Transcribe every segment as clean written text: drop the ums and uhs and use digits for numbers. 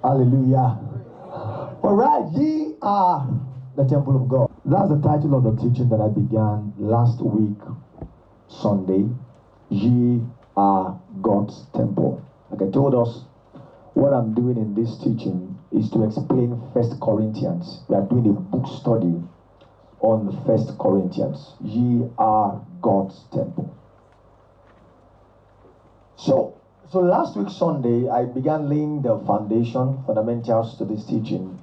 Hallelujah. All right, ye are the temple of God. That's the title of the teaching that I began last week, Sunday. Ye are God's temple. Like I told us, what I'm doing in this teaching is to explain First Corinthians. We are doing a book study on First Corinthians. Ye are God's temple. So last week Sunday, I began laying the foundation, fundamentals to this teaching.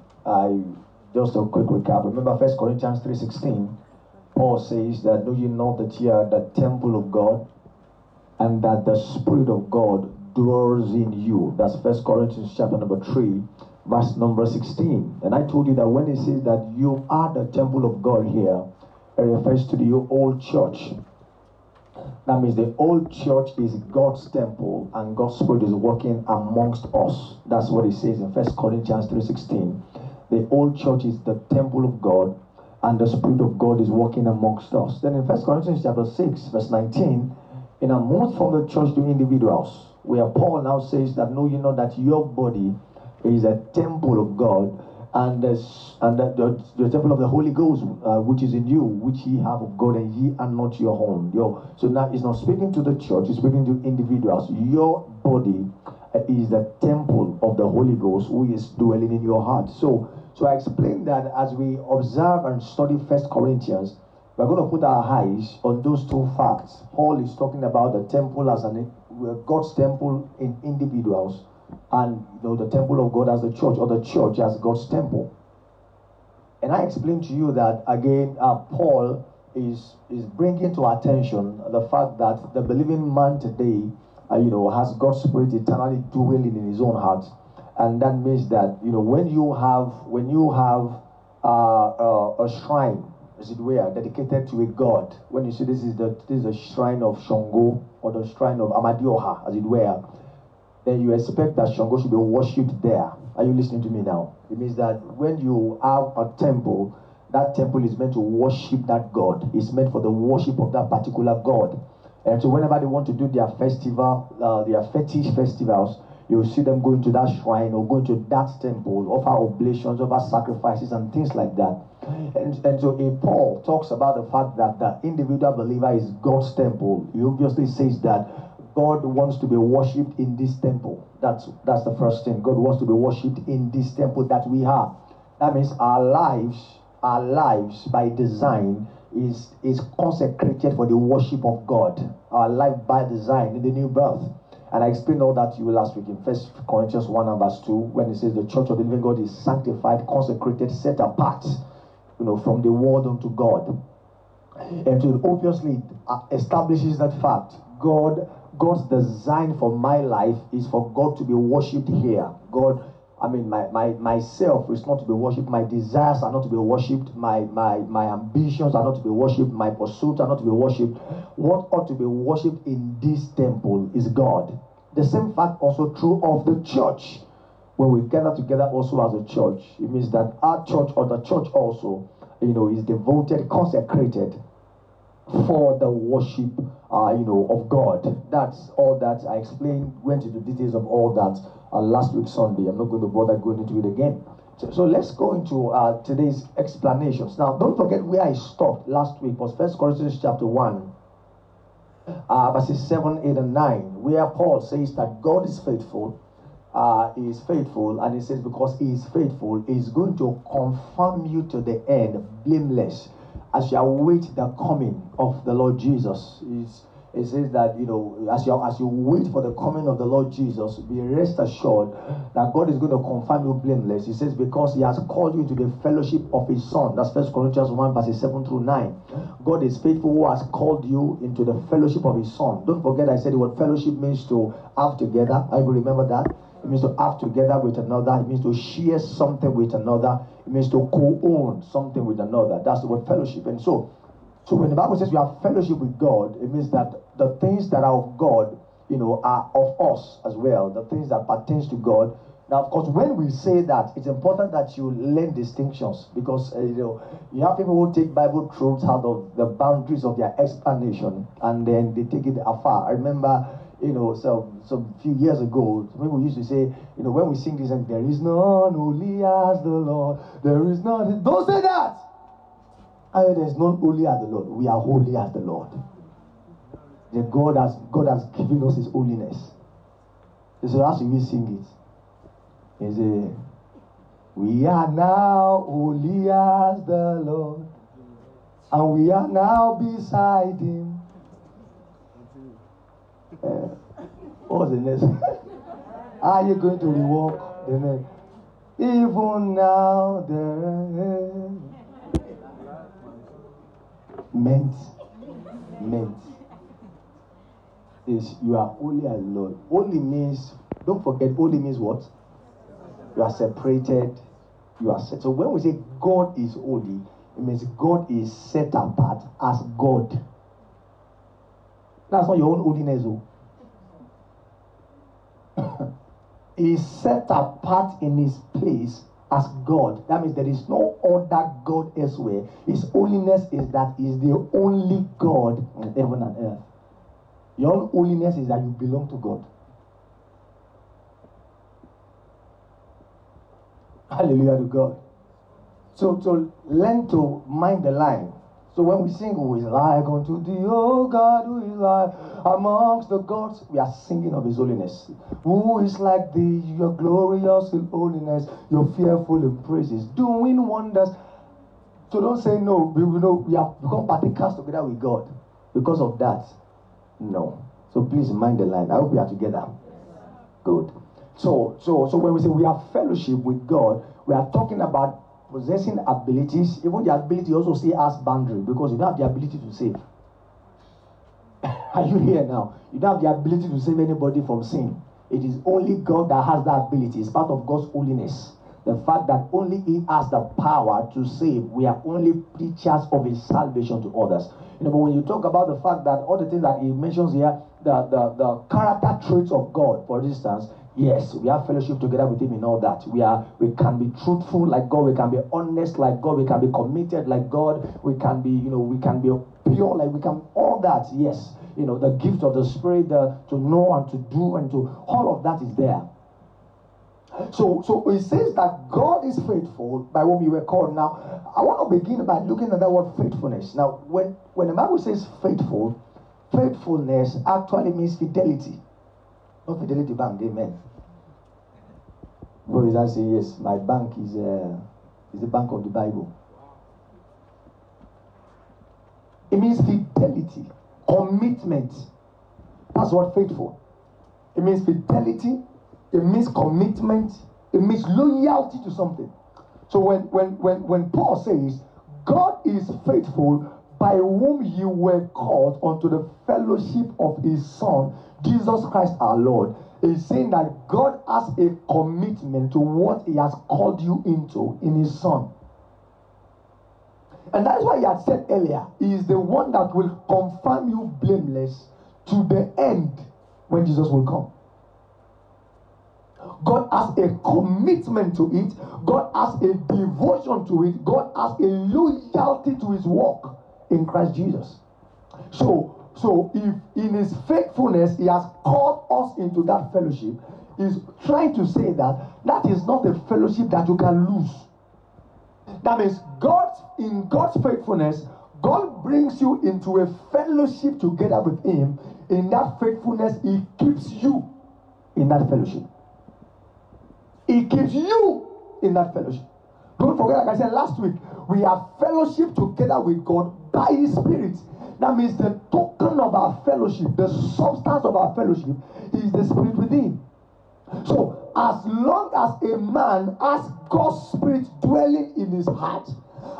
Just a quick recap. Remember 1 Corinthians 3:16. Paul says that, know ye not that ye are the temple of God, and that the Spirit of God dwells in you. That's 1 Corinthians chapter number 3, verse number 16. And I told you that when it says that you are the temple of God here, it refers to the old church. That means the old church is God's temple and God's Spirit is working amongst us. That's what it says in 1 Corinthians 3:16. The old church is the temple of God and the Spirit of God is working amongst us. Then in 1 Corinthians chapter 6, verse 19, in a move from the church to individuals, where Paul now says that, know ye not that your body is a temple of God, and the temple of the Holy Ghost, which is in you, which ye have of God, and ye are not your own. So now it's not speaking to the church, it's speaking to individuals. Your body is the temple of the Holy Ghost, who is dwelling in your heart. So I explained that as we observe and study First Corinthians, we're going to put our eyes on those two facts. Paul is talking about the temple as God's temple in individuals, and the temple of God as the church, or the church as God's temple. And I explained to you that again, Paul is bringing to our attention the fact that the believing man today, has God's Spirit eternally dwelling in his own heart, and that means that when you have a shrine, as it were, dedicated to a god, when you see this is a shrine of Shango or the shrine of Amadioha, as it were, then you expect that Shango should be worshipped there. Are you listening to me now? It means that when you have a temple, that temple is meant to worship that god. It's meant for the worship of that particular god. And so whenever they want to do their festival, their fetish festivals, you will see them going to that shrine or going to that temple, offer oblations, offer sacrifices and things like that. And so if Paul talks about the fact that the individual believer is God's temple, he obviously says that God wants to be worshipped in this temple. That's the first thing. God wants to be worshipped in this temple that we have. That means our lives by design is consecrated for the worship of God. Our life by design in the new birth. And I explained all that to you last week in 1 Corinthians 1 and verse 2, when it says the church of the living God is sanctified, consecrated, set apart, from the world unto God. And so it obviously establishes that fact. God's design for my life is for God to be worshipped here. Myself is not to be worshipped. My desires are not to be worshipped. My ambitions are not to be worshipped. My pursuits are not to be worshipped. What ought to be worshipped in this temple is God. The same fact also true of the church. When we gather together also as a church, it means that our church or the church also, is devoted, consecrated for the worship, of God. That's all that I explained, went into details of all that last week Sunday. I'm not going to bother going into it again. So let's go into today's explanations. Now, don't forget where I stopped last week was 1 Corinthians chapter 1, verses 7, 8, and 9, where Paul says that God is faithful. He is faithful, and he says because he is faithful, he is going to confirm you to the end, blameless, as you await the coming of the Lord Jesus. It says that, as you wait for the coming of the Lord Jesus, be rest assured that God is going to confirm you blameless. He says because he has called you to the fellowship of his Son. That's 1 Corinthians 1 verses 7 through 9. God is faithful who has called you into the fellowship of his Son. Don't forget I said what fellowship means to have together. I will remember that. It means to have together with another. It means to share something with another. It means to co-own something with another. That's the word fellowship. And so when the Bible says we have fellowship with God, it means that the things that are of God, are of us as well. The things that pertains to God. Now, of course, when we say that, it's important that you learn distinctions, because you have people who take Bible truths out of the boundaries of their explanation, and then they take it afar. I remember some few years ago, when we used to say, when we sing this, and there is none holy as the Lord, there is none. Don't say that. There's none holy as the Lord. We are holy as the Lord. God has given us His holiness. So as we sing it, He say, we are now holy as the Lord, and we are now beside Him. What's the next? Are you going to rewalk the next? Even now there meant is you are holy as Lord. Holy means, don't forget, holy means what? You are separated. You are set. So when we say God is holy, it means God is set apart as God. That's not your own holiness, though. He is set apart in His place as God. That means there is no other God elsewhere. His holiness is that He is the only God in heaven and earth. Your own holiness is that you belong to God. Hallelujah to God. So learn to mind the line. So when we sing, who is like unto thee, O God, who is like amongst the gods, we are singing of His holiness. Who is like thee, your glorious in holiness, your fearful in praises, doing wonders. So don't say no, we have become partakers together with God because of that. No. So please mind the line. I hope we are together. Good. So when we say we have fellowship with God, we are talking about possessing abilities. Even the ability also still has boundary, because you don't have the ability to save. Are you here now? You don't have the ability to save anybody from sin. It is only God that has that ability. It's part of God's holiness. The fact that only He has the power to save. We are only preachers of His salvation to others. But when you talk about the fact that all the things that He mentions here, the character traits of God, for instance, yes, we have fellowship together with Him in all that. We can be truthful like God. We can be honest like God. We can be committed like God. We can be, we can be pure like we can. All that, yes. The gift of the Spirit, to know and to do and to, all of that is there. So it says that God is faithful by whom you were called. Now, I want to begin by looking at that word faithfulness. Now, when the Bible says faithful, faithfulness actually means fidelity. Not Fidelity Bank, amen. What is that say? Yes, my bank is the bank of the Bible. It means fidelity, commitment. That's what faithful. It means fidelity. It means commitment. It means loyalty to something. So when Paul says, God is faithful by whom you were called unto the fellowship of His Son, Jesus Christ our Lord, is saying that God has a commitment to what He has called you into in His Son. And that is why He had said earlier, He is the one that will confirm you blameless to the end when Jesus will come. God has a commitment to it. God has a devotion to it. God has a loyalty to His work in Christ Jesus. So if in His faithfulness He has called us into that fellowship, He's trying to say that is not a fellowship that you can lose. That means in God's faithfulness, God brings you into a fellowship together with Him. In that faithfulness, He keeps you in that fellowship. He keeps you in that fellowship. Don't forget, like I said last week, we have fellowship together with God by His Spirit. That means the token of our fellowship, the substance of our fellowship, is the Spirit within. So, as long as a man has God's Spirit dwelling in his heart,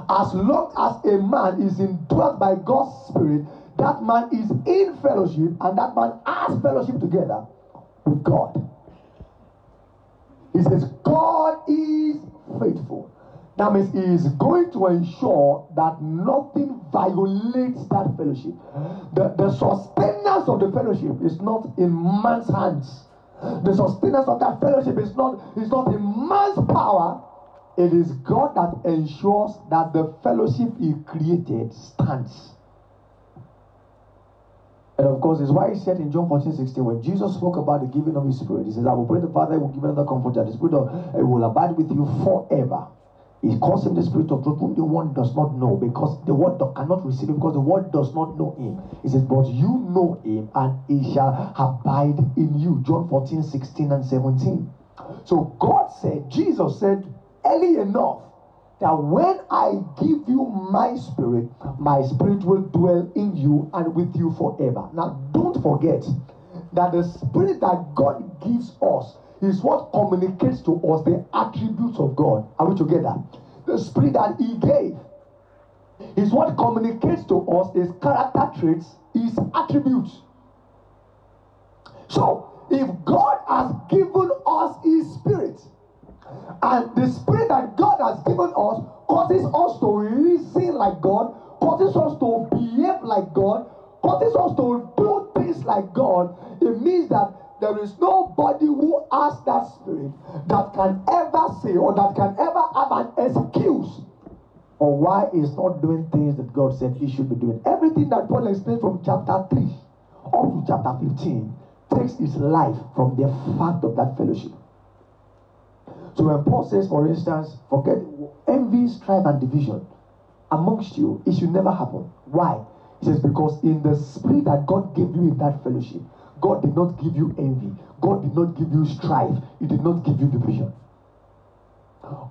as long as a man is indwelt by God's Spirit, that man is in fellowship, and that man has fellowship together with God. He says, God is faithful. That means He is going to ensure that nothing violates that fellowship. The sustenance of the fellowship is not in man's hands. The sustenance of that fellowship is not in man's power. It is God that ensures that the fellowship He created stands. And of course, it's why he said in John 14:16, when Jesus spoke about the giving of his spirit, he says, I will pray the Father will give another comforter. The spirit of will abide with you forever. He calls him the spirit of truth, whom the one does not know, because the word cannot receive him, because the word does not know him. He says, but you know him, and he shall abide in you. John 14:16 and 17. So God said, Jesus said early enough, that when I give you my spirit will dwell in you and with you forever. Now, don't forget that the spirit that God gives us is what communicates to us the attributes of God. Are we together? The spirit that he gave is what communicates to us his character traits, his attributes. So, if God has given us his spirit, and the spirit that God has given us causes us to reason like God, causes us to behave like God, causes us to do things like God, it means that there is nobody who has that spirit that can ever say or that can ever have an excuse on why he's not doing things that God said he should be doing. Everything that Paul explained from chapter 3 up to chapter 15 takes his life from the fact of that fellowship. So when Paul says, for instance, forget envy, strife, and division amongst you, it should never happen. Why? He says, because in the spirit that God gave you in that fellowship, God did not give you envy. God did not give you strife. He did not give you division.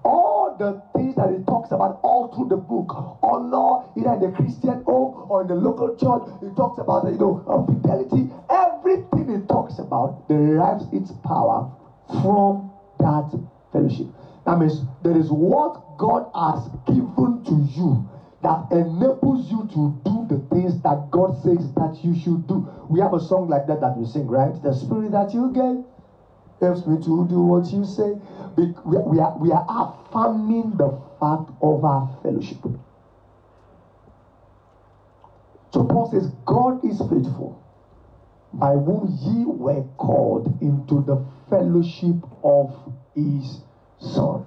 All the things that he talks about all through the book, honor, either in the Christian home or in the local church, he talks about, fidelity. Everything he talks about derives its power from that fellowship. That means there is what God has given to you that enables you to do the things that God says that you should do. We have a song like that we sing, right? The spirit that you gave helps me to do what you say. We are affirming the fact of our fellowship. So Paul says, God is faithful, by whom ye were called into the fellowship of his Son.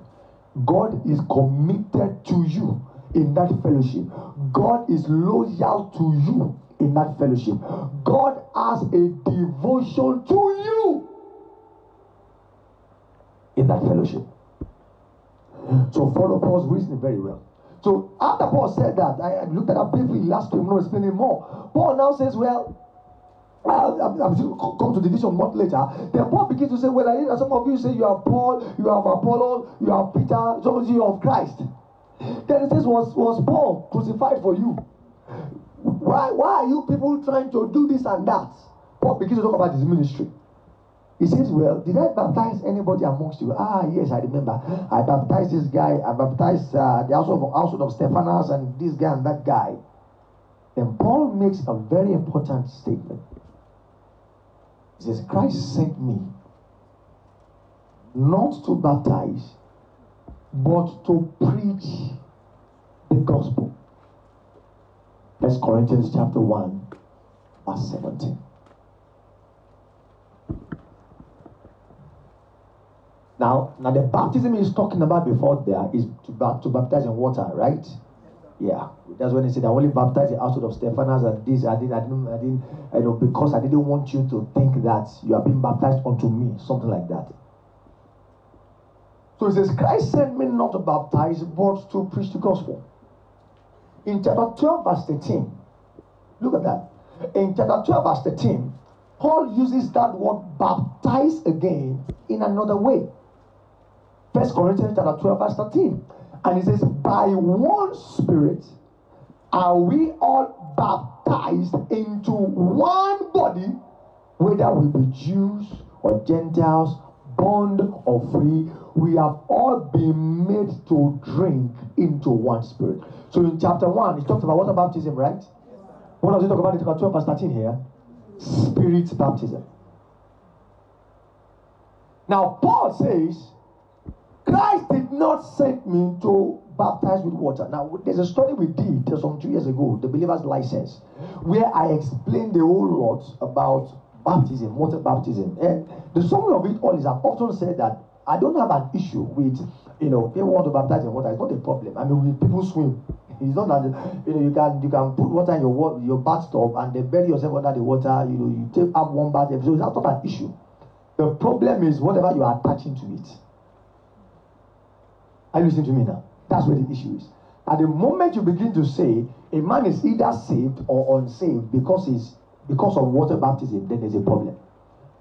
God is committed to you in that fellowship. God is loyal to you in that fellowship. God has a devotion to you in that fellowship. So follow Paul's reasoning very well. So after Paul said that, I looked at that briefly last week, I'm not explaining more. Paul now says, well, I'm still come to the division much later. Then Paul begins to say, well, some of you say you are Paul, you have Apollo, you have Peter, some of you are of Christ. Then it says, was Paul crucified for you? Why are you people trying to do this and that? Paul begins to talk about his ministry. He says, well, did I baptize anybody amongst you? Yes, I remember. I baptized this guy. I baptized the household of Stephanas and this guy and that guy. Then Paul makes a very important statement. He says, Christ sent me not to baptize, but to preach the gospel. 1 Corinthians chapter 1, verse 17. Now the baptism he's talking about before there is to baptize in water, right? Yeah, that's when he said, I only baptized the household of Stephanas and this. I didn't, because I didn't want you to think that you are being baptized unto me, something like that. So he says, Christ sent me not to baptize, but to preach the gospel. In chapter 12, verse 13, look at that. In chapter 12, verse 13, Paul uses that word baptize again in another way. 1 Corinthians chapter 12, verse 13. And he says, by one Spirit are we all baptized into one body, whether we be Jews or Gentiles, bond or free, we have all been made to drink into one Spirit. So in chapter 1, he talks about water baptism, right? What does he talk about in chapter 12, verse 13 here? Spirit baptism. Now Paul says, Christ did not send me to baptize with water. Now, there's a study we did some 2 years ago, the Believer's License, where I explained the whole lot about baptism, water baptism. And the summary of it all is I've often said that I don't have an issue with, people want to baptize in water. It's not a problem. I mean, people swim. It's not that you can put water in your bathtub and then bury yourself under the water. You take up one bath. So that's not an issue. The problem is whatever you are attaching to it. Are you listening to me now? That's where the issue is. At the moment you begin to say a man is either saved or unsaved because of water baptism, then there's a problem.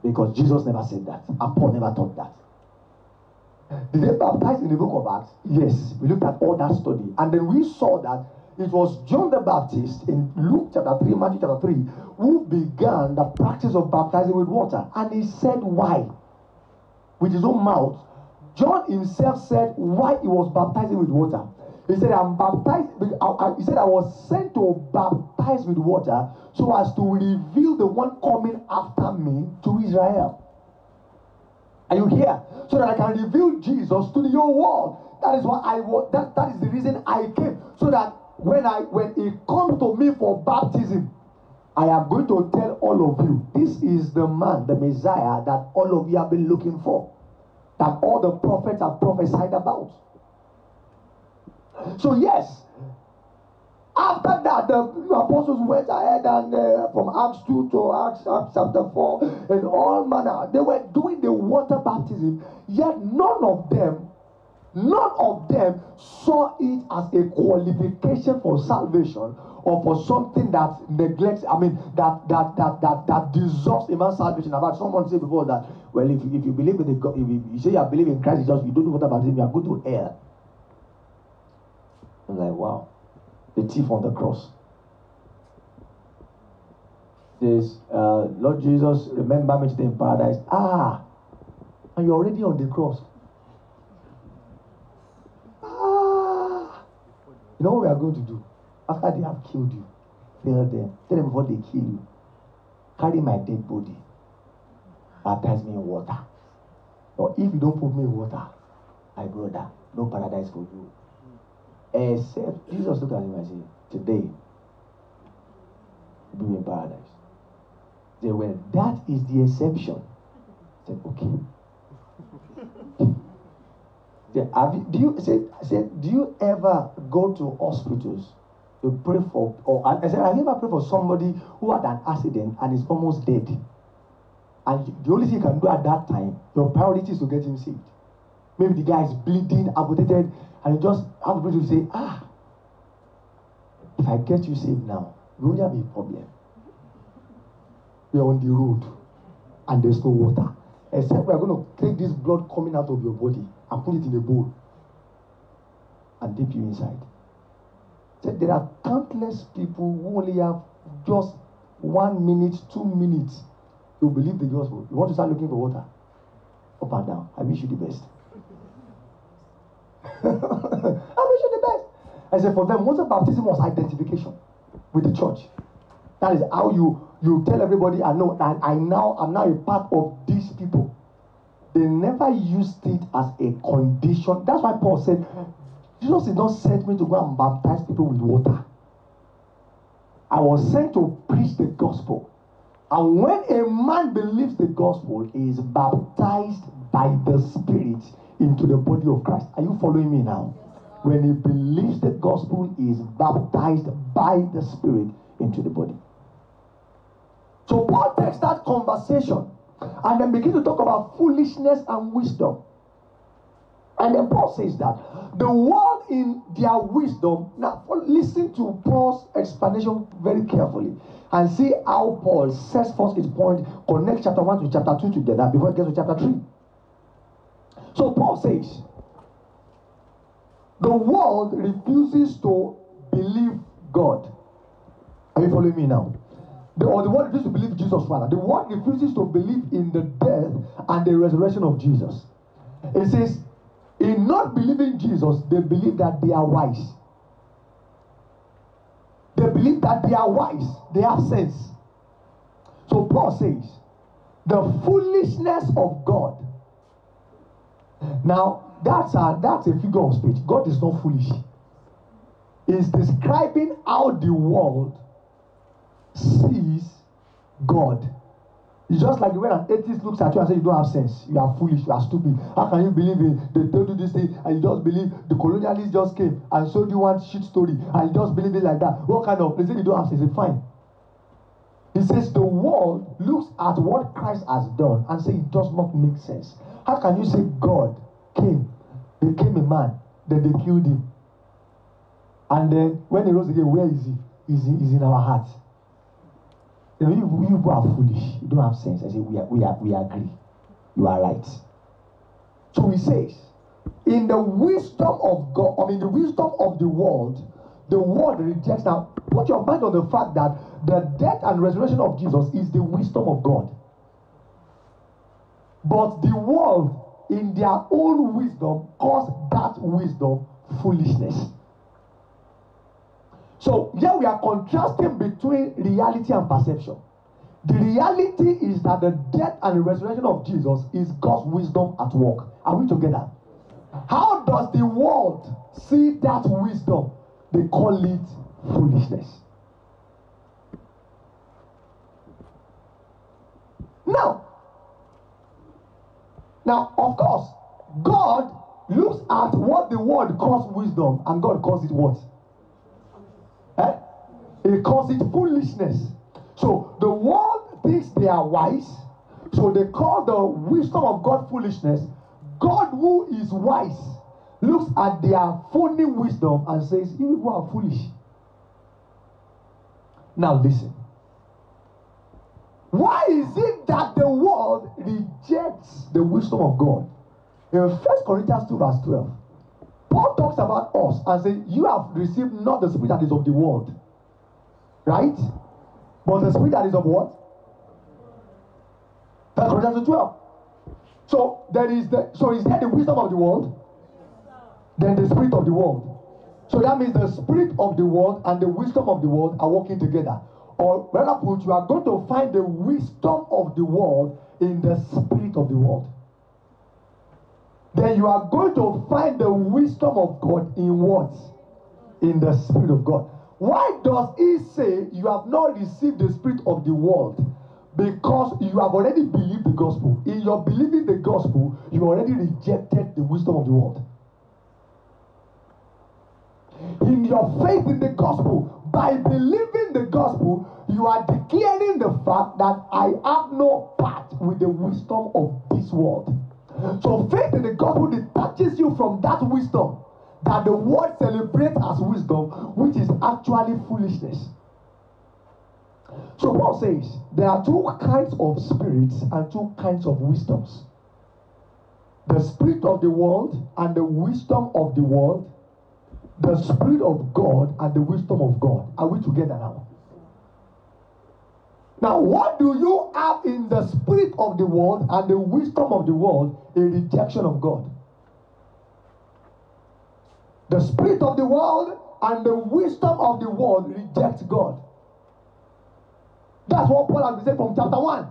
Because Jesus never said that, and Paul never taught that. Did they baptize in the book of Acts? Yes. We looked at all that study. And then we saw that it was John the Baptist in Luke chapter 3, Matthew chapter 3, who began the practice of baptizing with water. And he said why. With his own mouth. John himself said why he was baptizing with water. He said, he said, I was sent to baptize with water so as to reveal the one coming after me to Israel. Are you here? So that I can reveal Jesus to the whole world. That is why that is the reason I came. So that when he comes to me for baptism, I am going to tell all of you, this is the man, the Messiah that all of you have been looking for. That all the prophets have prophesied about. So yes, after that, the apostles went ahead and from Acts 2 to Acts chapter 4 and all manner, they were doing the water baptism, yet none of them saw it as a qualification for salvation or for something that neglects, that deserves a man's salvation. About someone said before that, well, if you believe in God, if you say you believe in Christ Jesus, you don't do water baptism, you are going to hell. I'm like, wow. The thief on the cross. Says, Lord Jesus, remember me today in paradise. And you're already on the cross. You know what we are going to do? After they have killed you, tell them before they kill you, carry my dead body, baptize me in water. Or if you don't put me in water, my brother, no paradise for you. Except Jesus looked at him and said, today, you'll be in paradise. He said, well, that is the exception. I said, okay. Do you ever go to hospitals to pray for, I said, have you ever prayed for somebody who had an accident and is almost dead? And the only thing you can do at that time, your priority is to get him saved. Maybe the guy is bleeding, amputated, and you just have the person to say, if I get you saved now, you only have a problem. We are on the road, and there's no water. Except we are going to take this blood coming out of your body and put it in a bowl and dip you inside. So there are countless people who only have just 1 minute, 2 minutes to believe the gospel. You want to start looking for water? Up and down. I wish you the best. I wish you the best. I said for them, water baptism was identification with the church. That is how you tell everybody, I know, and I'm now a part of these people. They never used it as a condition. That's why Paul said, Jesus did not send me to go and baptize people with water. I was sent to preach the gospel. And when a man believes the gospel, he is baptized by the Spirit into the body of Christ. Are you following me now? When he believes the gospel, he is baptized by the Spirit into the body. So Paul takes that conversation and then begins to talk about foolishness and wisdom. And then Paul says that the world in their wisdom, now listen to Paul's explanation very carefully and see how Paul sets forth his point, connect chapter 1 to chapter 2 together before it gets to chapter 3. So Paul says, the world refuses to believe God. Are you following me now? The world refuses to believe Jesus, rather. The world refuses to believe in the death and the resurrection of Jesus. It says, in not believing Jesus, they believe that they are wise. They believe that they are wise. They have sense. So Paul says, the foolishness of God. Now, that's a figure of speech. God is not foolish. He's describing how the world sees God. It's just like when an atheist looks at you and says you don't have sense, you are foolish, you are stupid. How can you believe in they told you this thing and you just believe the colonialists just came and showed you one shit story and you just believe it like that? What kind of, they say you don't have sense? It's fine. He says the world looks at what Christ has done and say it does not make sense. How can you say God came, became a man, then they killed him? And then when he rose again, where is he? He's in our hearts. You know, you people are foolish. You don't have sense. I say we agree. You are right. So he says, in the wisdom of God, or in the wisdom of the world rejects. Now, put your mind on the fact that the death and resurrection of Jesus is the wisdom of God. But the world, in their own wisdom, calls that wisdom foolishness. So here we are contrasting between reality and perception. The reality is that the death and the resurrection of Jesus is God's wisdom at work. Are we together? How does the world see that wisdom? They call it foolishness. Now, of course, God looks at what the world calls wisdom, and God calls it what? He calls it foolishness. So the world thinks they are wise, so they call the wisdom of God foolishness. God, who is wise, looks at their phony wisdom and says, you people are foolish. Now listen. Why is it that the world rejects the wisdom of God? In 1 Corinthians 2 verse 12, Paul talks about us and says, you have received not the spirit that is of the world, right? But the spirit that is of what? 1 Corinthians 12. So is there the wisdom of the world? Then the spirit of the world. So that means the spirit of the world and the wisdom of the world are working together. Or rather put, you are going to find the wisdom of the world in the spirit of the world. Then you are going to find the wisdom of God in what? In the spirit of God. Why does he say you have not received the spirit of the world? Because you have already believed the gospel. In your believing the gospel, you already rejected the wisdom of the world. In your faith in the gospel, by believing the gospel, you are declaring the fact that I have no part with the wisdom of this world. So faith in the gospel detaches you from that wisdom that the world celebrates as wisdom, which is actually foolishness. So Paul says there are two kinds of spirits and two kinds of wisdoms. The spirit of the world and the wisdom of the world. The spirit of God and the wisdom of God. Are we together now? Now, what do you have in the spirit of the world and the wisdom of the world? A rejection of God. The spirit of the world and the wisdom of the world rejects God. That's what Paul has said from chapter 1.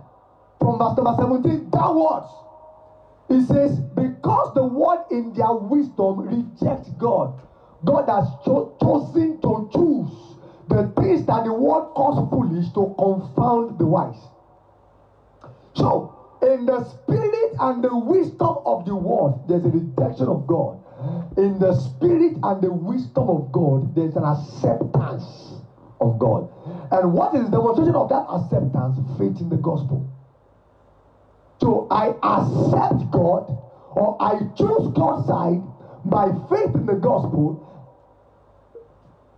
From verse number 17 downwards. He says, because the world in their wisdom rejects God, God has chosen to choose the things that the world calls foolish to confound the wise. So, in the spirit and the wisdom of the world, there's a rejection of God. In the spirit and the wisdom of God, there's an acceptance of God. And what is the demonstration of that acceptance? Faith in the gospel. So, I accept God, or I choose God's side by faith in the gospel.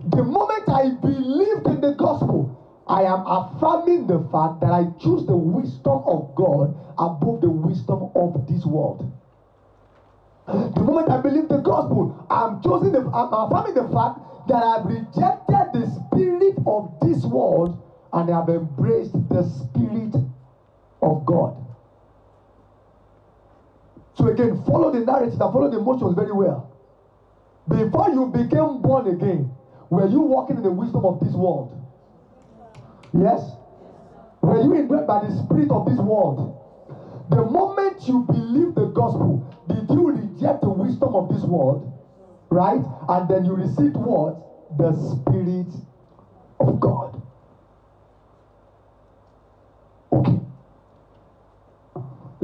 The moment I believed in the gospel, I am affirming the fact that I choose the wisdom of God above the wisdom of this world. The moment I believe the gospel, I'm affirming the fact that I've rejected the spirit of this world and I've embraced the spirit of God. So again, follow the narrative and follow the emotions very well. Before you became born again, were you walking in the wisdom of this world? Yes? Were you indwelt by the spirit of this world? The moment you believe the gospel, did you reject the wisdom of this world? Right? And then you received what? The spirit of God. Okay.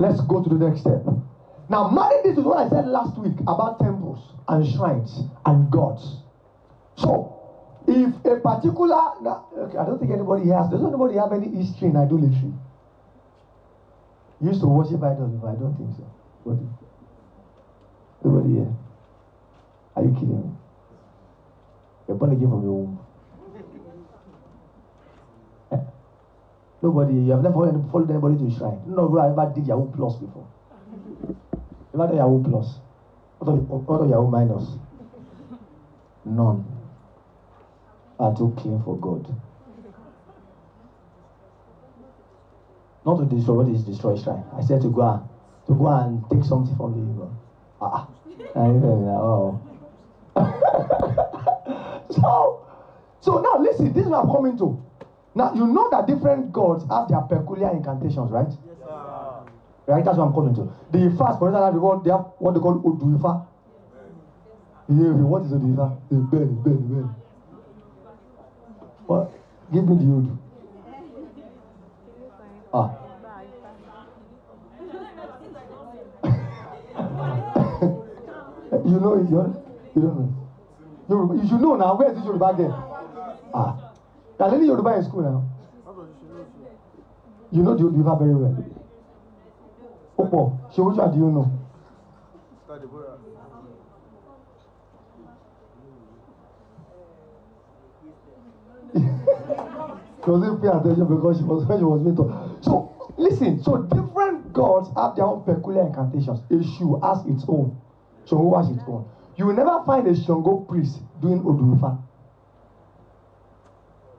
let's go to the next step. Now, marrying this is what I said last week about temples and shrines and gods. So, if a particular, okay, I don't think anybody has, does anybody have any history in idolatry? You used to worship idols before? I don't think so. What? Nobody here? Are you kidding me? You're born again from your womb. Nobody, you have never followed anybody to a shrine. No, I ever did Yahoo Plus before. Never done Yahoo Plus. What of Yahoo Minus? None. Are too clean for God. Not to destroy what is destroy shrine. I said to go and take something from the oh. So now listen, this is what I'm coming to. Now you know that different gods have their peculiar incantations, right? Yes, sir. Right, that's what I'm coming to. The fast, for instance, they have what they call Oduifa. Yeah, what is Oduifa? Ben. What? Give me the Odu. You know it, you don't know. You should know now. Where is this Yoruba girl? They're learning Yoruba in school now. You know the Yoruba very well. Opo, so which one do you know? She wasn't paying attention because she was being taught. So listen, so different gods have their own peculiar incantations. Eshu has its own. Shango has its own. You will never find a Shango priest doing Oduifa.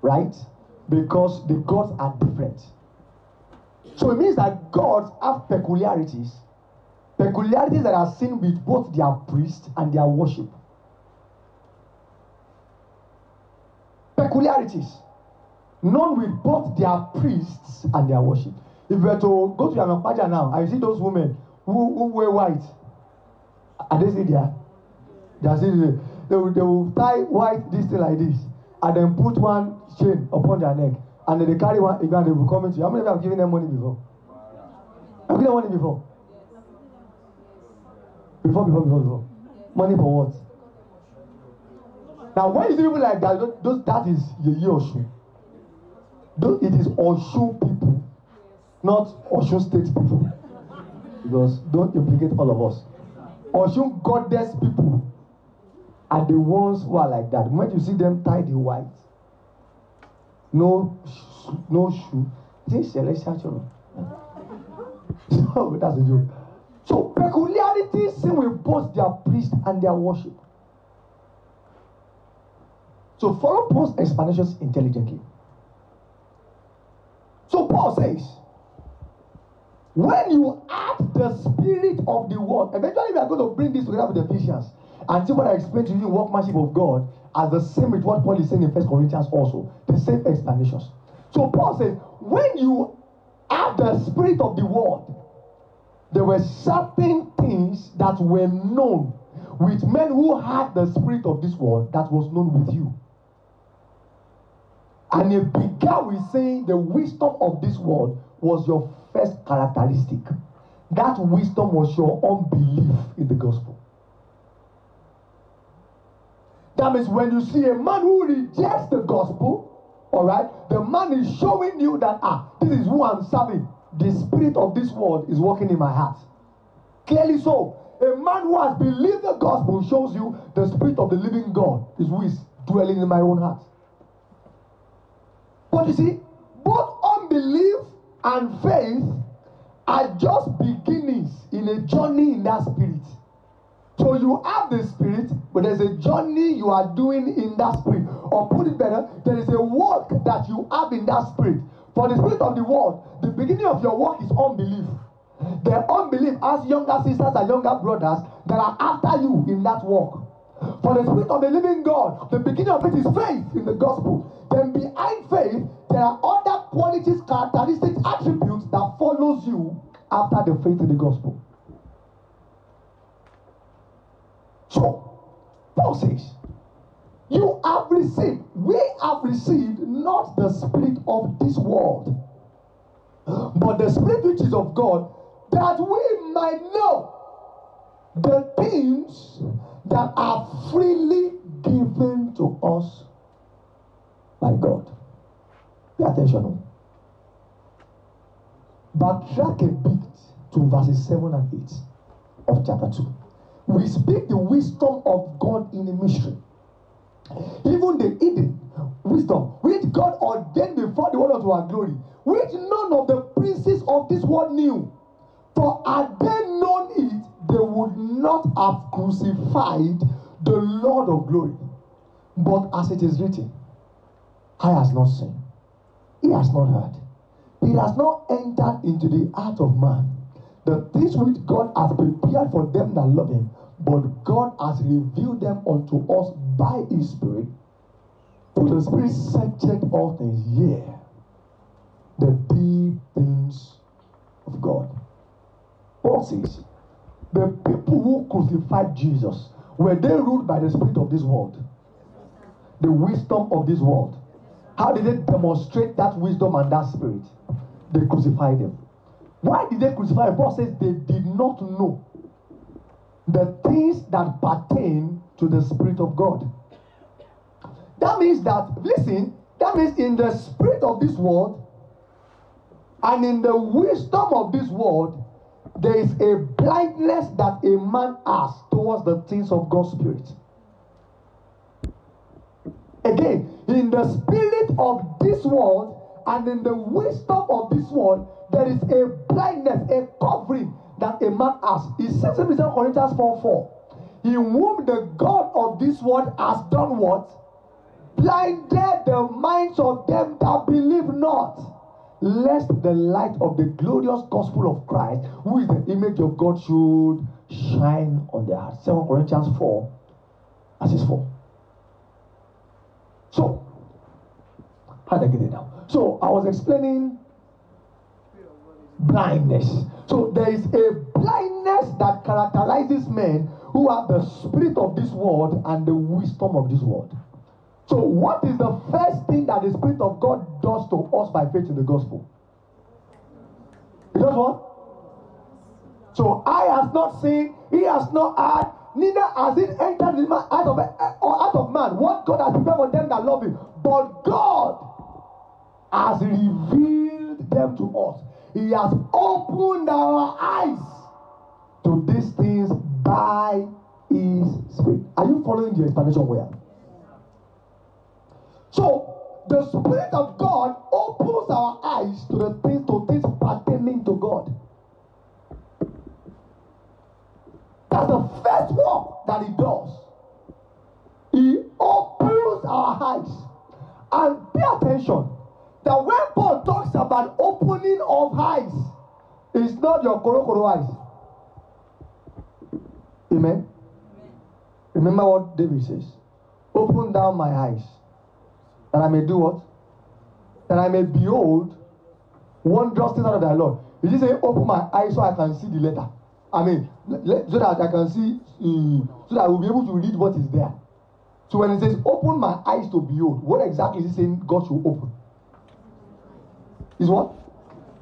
Right? Because the gods are different. So it means that gods have peculiarities. Peculiarities that are seen with both their priests and their worship. Peculiarities. Known with both their priests and their worship. If you were to go to Yanapaja now, I see those women who wear white. Are they still there? They are still there. They will tie white this thing like this. And then put one chain upon their neck. And then they carry one again and they will come into you. How many of you have given them money before? Have you given them money before? Before. Money for what? Now, why is it even like that? That is Yeye Osun. It is Osun people, not Osun State people. Because don't implicate all of us. Osun goddess people are the ones who are like that. When you see them tied in white, no shoe. This celestial. So that's a joke. So peculiarities seen with both their priest and their worship. So follow Paul's explanations intelligently. So Paul says, when you add the spirit of the word, eventually we are going to bring this together with Ephesians and see what I explained to you in workmanship of God as the same with what Paul is saying in 1 Corinthians also. The same explanations. So Paul says, when you add the spirit of the word, there were certain things that were known with men who had the spirit of this world that was known with you. And it began with saying the wisdom of this world was your first characteristic. That wisdom was your unbelief in the gospel. That means when you see a man who rejects the gospel, all right, the man is showing you that, this is who I'm serving. The spirit of this world is working in my heart. Clearly so. A man who has believed the gospel shows you the spirit of the living God is who is dwelling in my own heart. But you see, both unbelief and faith are just beginnings in a journey in that spirit. So you have the spirit, but there's a journey you are doing in that spirit. Or put it better, there is a work that you have in that spirit. For the spirit of the world, the beginning of your work is unbelief. The unbelief has younger sisters and younger brothers that are after you in that work. For the spirit of the living God, the beginning of it is faith in the gospel. Then behind faith, there are other qualities, characteristics, attributes that follows you after the faith in the gospel. So, Paul says, we have received not the spirit of this world, but the spirit which is of God, that we might know the things that are freely given to us by God. Pay attention. Backtrack a bit to verses 7 and 8 of chapter 2. We speak the wisdom of God in a mystery. Even the hidden wisdom which God ordained before the world of our glory, which none of the princes of this world knew. For had they known it, they would not have crucified the Lord of glory. But as it is written, eye has not seen, ear has not heard, it has not entered into the heart of man the things which God has prepared for them that love him, but God has revealed them unto us by his Spirit. For the Spirit searcheth all things, yea, the deep things of God. Paul says, the people who crucified Jesus, were they ruled by the spirit of this world? The wisdom of this world. How did they demonstrate that wisdom and that spirit? They crucified him. Why did they crucify him? Paul says they did not know the things that pertain to the Spirit of God. That means that, listen, that means in the spirit of this world and in the wisdom of this world, there is a blindness that a man has towards the things of God's Spirit. Again, in the spirit of this world and in the wisdom of this world, there is a blindness, a covering that a man has. It says in 2 Corinthians 4:4, in whom the God of this world has done what? Blinded the minds of them that believe not, lest the light of the glorious gospel of Christ, who is the image of God, should shine on their hearts. 2 Corinthians 4, verses 4. So, how did I get it now? So, I was explaining blindness. So, there is a blindness that characterizes men who have the spirit of this world and the wisdom of this world. So, what is the first thing that the Spirit of God does to us by faith in the gospel? It does what? So, eye has not seen, he has not heard, neither has it entered the out of man what God has prepared for them that love him. But God has revealed them to us. He has opened our eyes to these things by his Spirit. Are you following the explanation where? So, the Spirit of God opens our eyes to the things pertaining to God. That's the first work that he does. He opens our eyes. And pay attention that when Paul talks about opening of eyes, it's not your koro eyes. Amen? Remember what David says. Open down my eyes, that I may do what? That I may behold wondrous things out of thy Lord. He just say, open my eyes so I can see the letter. I mean, so that I can see, so that I will be able to read what is there. So when it says, open my eyes to behold, what exactly is he saying God should open? Is what?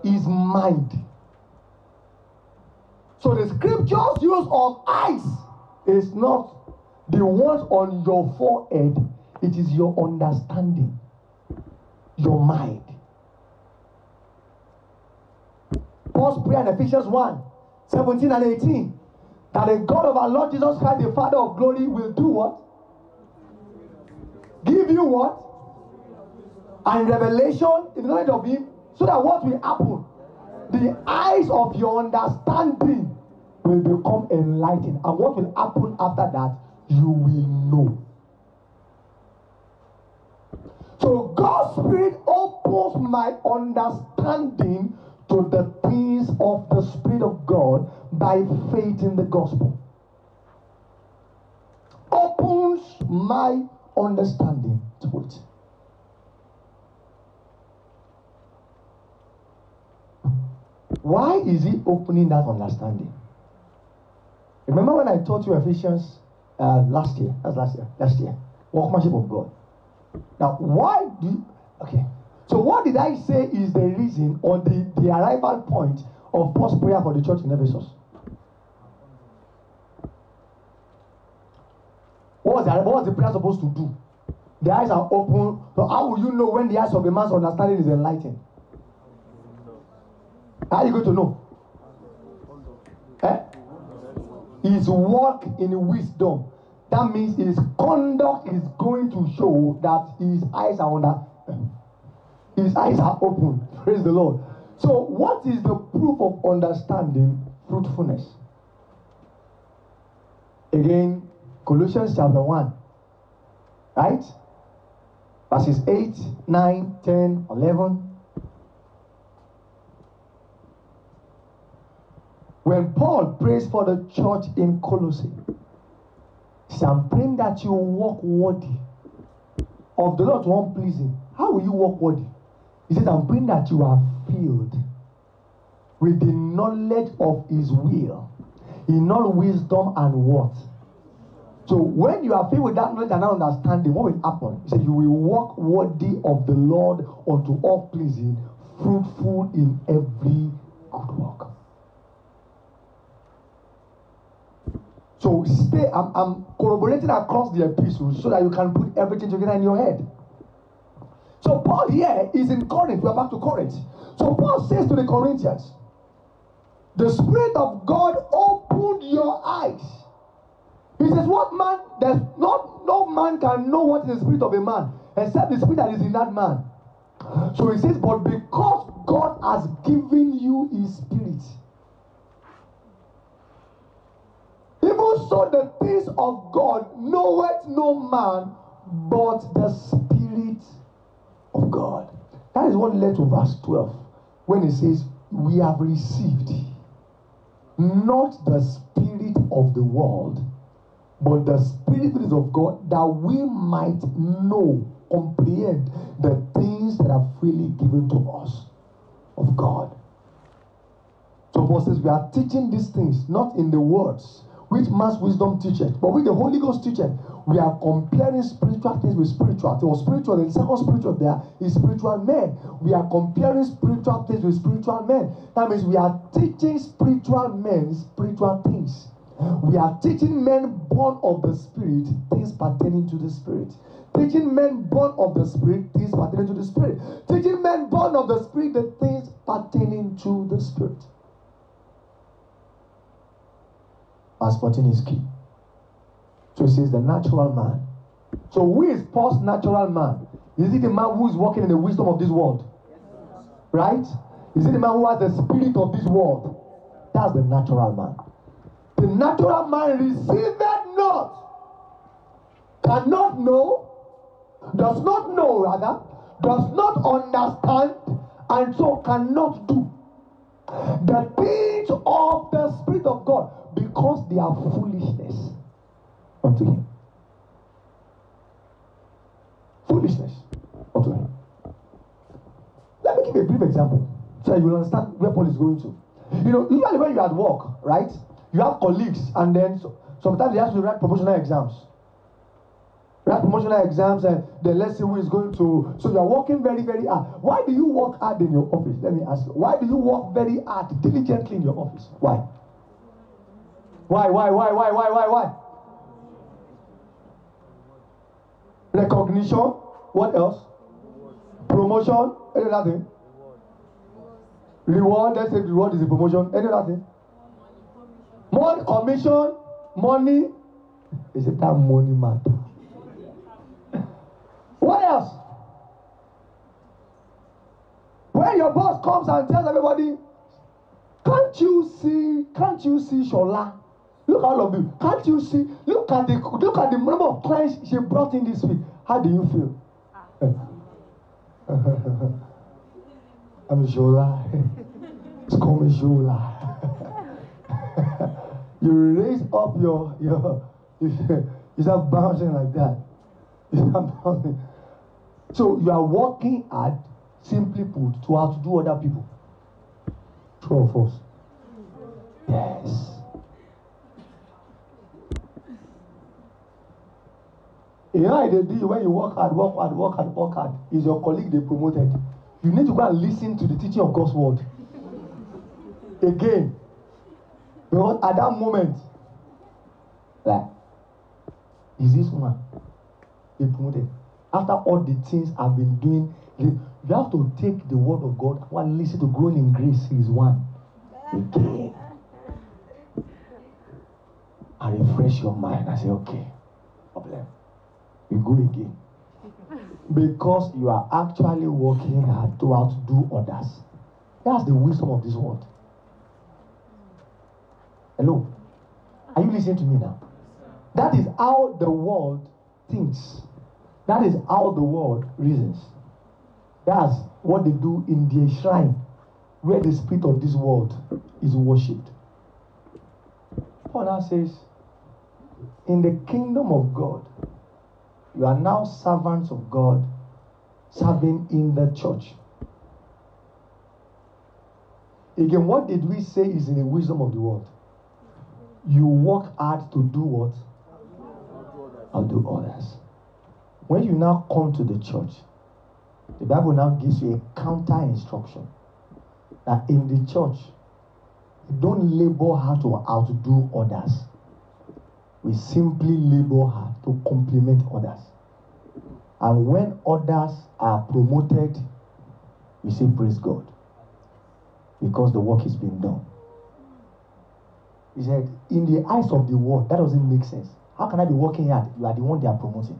His mind. So the scriptures use of eyes is not the ones on your forehead. It is your understanding, your mind. Paul's prayer in Ephesians 1:17 and 18, that the God of our Lord Jesus Christ, the Father of glory, will do what? Give you what? And revelation in the knowledge of him, so that what will happen? The eyes of your understanding will become enlightened. And what will happen after that? You will know. So God's Spirit opens my understanding to the things of the Spirit of God by faith in the gospel. Opens my understanding to it. Why is he opening that understanding? Remember when I taught you Ephesians last year? Last year. Workmanship of God. Now, why do you, okay. So what did I say is the reason or the arrival point of Paul's prayer for the church in Ephesus? What was the prayer supposed to do? The eyes are open. So how will you know when the eyes of a man's understanding is enlightened? How are you going to know? His walk in wisdom. That means his conduct is going to show that his eyes are open. Praise the Lord. So what is the proof of understanding? Fruitfulness. Again, Colossians chapter 1. Right? Verses 8, 9, 10, 11. When Paul prays for the church in Colossae, he says, I'm praying that you walk worthy of the Lord to unpleasing. How will you walk worthy? He says, I'm praying that you are filled with the knowledge of his will, in all wisdom and what? So when you are filled with that knowledge and that understanding, what will happen? He said, you will walk worthy of the Lord unto all pleasing, fruitful in every good work. So I'm corroborating across the epistles so that you can put everything together in your head. So Paul here is in Corinth. We are back to Corinth. So Paul says to the Corinthians, the Spirit of God opened your eyes. He says, what man, there's no man can know what is the spirit of a man except the spirit that is in that man. So he says, but because God has given you his spirit, even so the things of God knoweth no man but the Spirit of God. That is what led to verse 12 when it says, we have received not the spirit of the world, but the Spirit of God, that we might know, comprehend the things that are freely given to us of God. So Paul says we are teaching these things not in the words which man's wisdom teacheth, but with the Holy Ghost teacheth. We are comparing spiritual things with spiritual. Or spiritual, and the second spiritual there is spiritual men. We are comparing spiritual things with spiritual men. That means we are teaching spiritual men spiritual things. We are teaching men born of the Spirit things pertaining to the Spirit. Teaching men born of the Spirit things pertaining to the Spirit. Teaching men born of the Spirit the things pertaining to the Spirit. Verse 14 is key. So it says the natural man. So who is Paul's natural man? Is it the man who is walking in the wisdom of this world? Right? Is it the man who has the spirit of this world? That's the natural man. The natural man receiveth not, cannot know, does not know rather, does not understand, and so cannot do the things of the Spirit of God, because they are foolishness unto him. Foolishness unto him. Let me give a brief example so that you will understand where Paul is going to. You know, usually when you're at work, right, you have colleagues, and then sometimes they have to write promotional exams. Write promotional exams, and then let's see who is going to. So you are working very, very hard. Why do you work hard in your office? Let me ask you. Why do you work very hard, diligently in your office? Why? Why? Recognition. What else? Promotion. Any other thing? Reward. Let's say reward is a promotion. Any other thing? More commission. Money. Is it that money matter? What else? When your boss comes and tells everybody, can't you see Shola? Look at all of you. Can't you see? Look at the number of clients she brought in this week. How do you feel? I'm Shola. It's called me Shola. You raise up your you start bouncing like that. You start bouncing. So you are working hard, simply put, to outdo other people. True or false? Yes. You know how they do when you work hard, is your colleague they promoted. You need to go and listen to the teaching of God's word. again. Because at that moment, like, is this one a promoted? After all the things I've been doing, you have to take the word of God and listen to growing in grace is one again. And refresh your mind and say, okay, problem. We go again. Because you are actually working hard to outdo others. That's the wisdom of this world. Hello? Are you listening to me now? That is how the world thinks. That is how the world reasons. That's what they do in their shrine, where the spirit of this world is worshipped. Paul now says, in the kingdom of God, you are now servants of God, serving in the church. Again, what did we say is in the wisdom of the world? You work hard to do what? Outdo others. When you now come to the church, the Bible now gives you a counter instruction that in the church, you don't labor hard to outdo others. We simply labor hard to complement others. And when others are promoted, we say praise God. Because the work is being done. He said, in the eyes of the world, that doesn't make sense. How can I be working hard? You are the one they are promoting.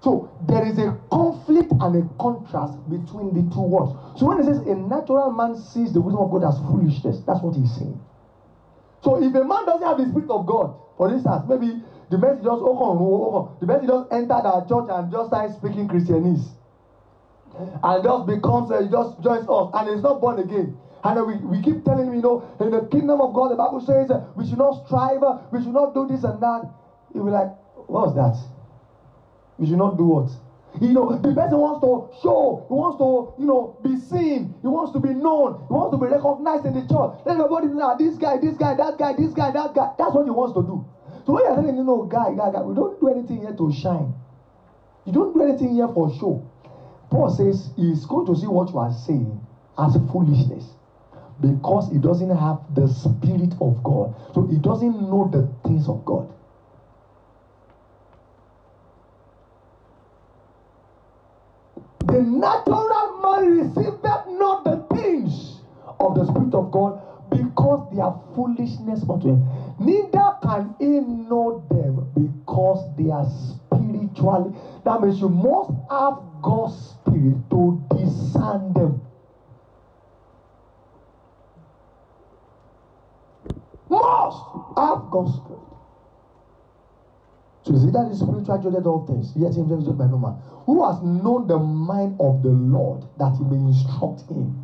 So there is a conflict and a contrast between the two words. So when it says a natural man sees the wisdom of God as foolishness, that's what he's saying. So if a man doesn't have the spirit of God, for instance, maybe the message just the message just entered our church and just started speaking Christianese, and just becomes just joins us, and is not born again. And we keep telling him, in the kingdom of God, the Bible says we should not strive, we should not do this and that. He'll be like, what's that? We should not do what? The person wants to show, he wants to, be seen, he wants to be known, he wants to be recognized in the church. Let everybody know this guy, that guy, this guy, that guy. That's what he wants to do. So when you're telling guy, we don't do anything here to shine. You don't do anything here for show. Paul says he's going to see what you are saying as foolishness because he doesn't have the spirit of God. So he doesn't know the things of God. The natural man receiveth not the things of the Spirit of God because they are foolishness unto him. Neither can he know them because they are spiritually. That means you must have God's Spirit to discern them. Must have God's Spirit. So is it that the spiritual judgeth all things, yet himself is judged by no man. Who has known the mind of the Lord that he may instruct him?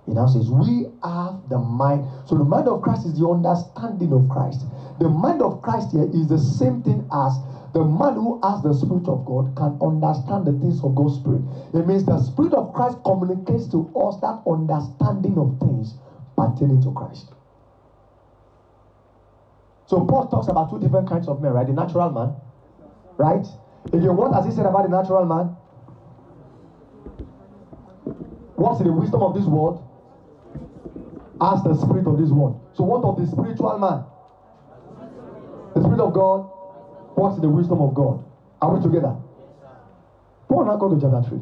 He now says, we have the mind. So the mind of Christ is the understanding of Christ. The mind of Christ here is the same thing as the man who has the Spirit of God can understand the things of God's Spirit. It means the Spirit of Christ communicates to us that understanding of things pertaining to Christ. So Paul talks about two different kinds of men, right? The natural man, right? Again, what has he said about the natural man? What's the wisdom of this world? As the spirit of this world. So what of the spiritual man? The Spirit of God. What's the wisdom of God? Are we together? Paul now go to chapter 3.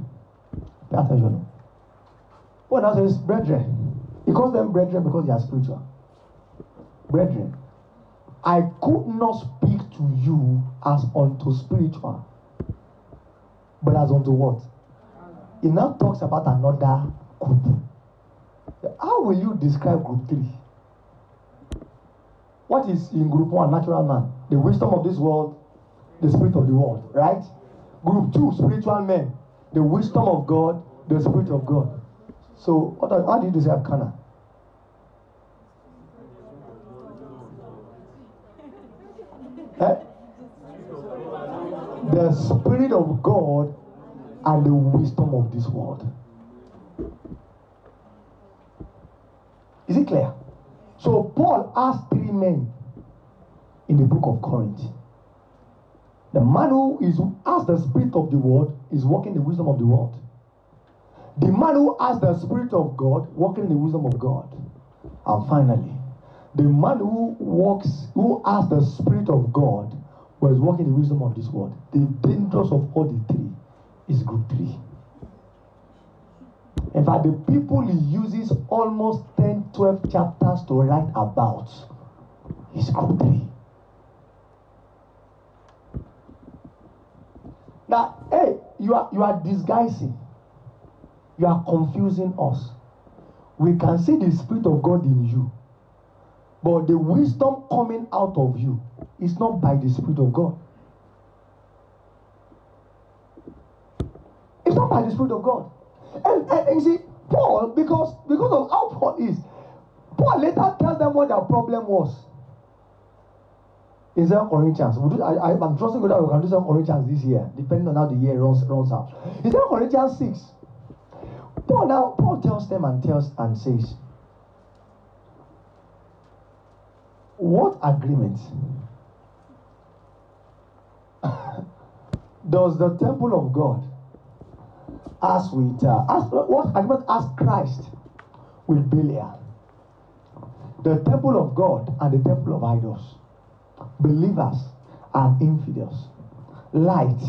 Pay attention. Paul now says, brethren. He calls them brethren because they are spiritual. Brethren, I could not speak to you as unto spiritual, but as unto what? He now talks about another group. How will you describe group 3? What is in group 1? Natural man. The wisdom of this world, the spirit of the world, right? Group 2, spiritual men. The wisdom of God, the spirit of God. So, how do you describe Cana? The Spirit of God and the wisdom of this world. Is it clear? So Paul asked 3 men in the book of Corinth. The man who has the spirit of the world is walking the wisdom of the world. The man who has the Spirit of God, walking in the wisdom of God. And finally, the man who has the Spirit of God, was walking in the wisdom of this world. The dangerous of all the three is group 3. In fact, the people he uses almost 10, 12 chapters to write about is group 3. Now, hey, you are disguising. You are confusing us. We can see the Spirit of God in you. But the wisdom coming out of you is not by the Spirit of God. It's not by the Spirit of God. And you see, Paul, because of how Paul is, Paul later tells them what their problem was. In 2 Corinthians, I'm trusting God that we can do 2 Corinthians this year, depending on how the year runs out. In 2 Corinthians 6, Paul tells them and says, what agreement does the temple of God what agreement has Christ with Belial? The temple of God and the temple of idols, believers and infidels, light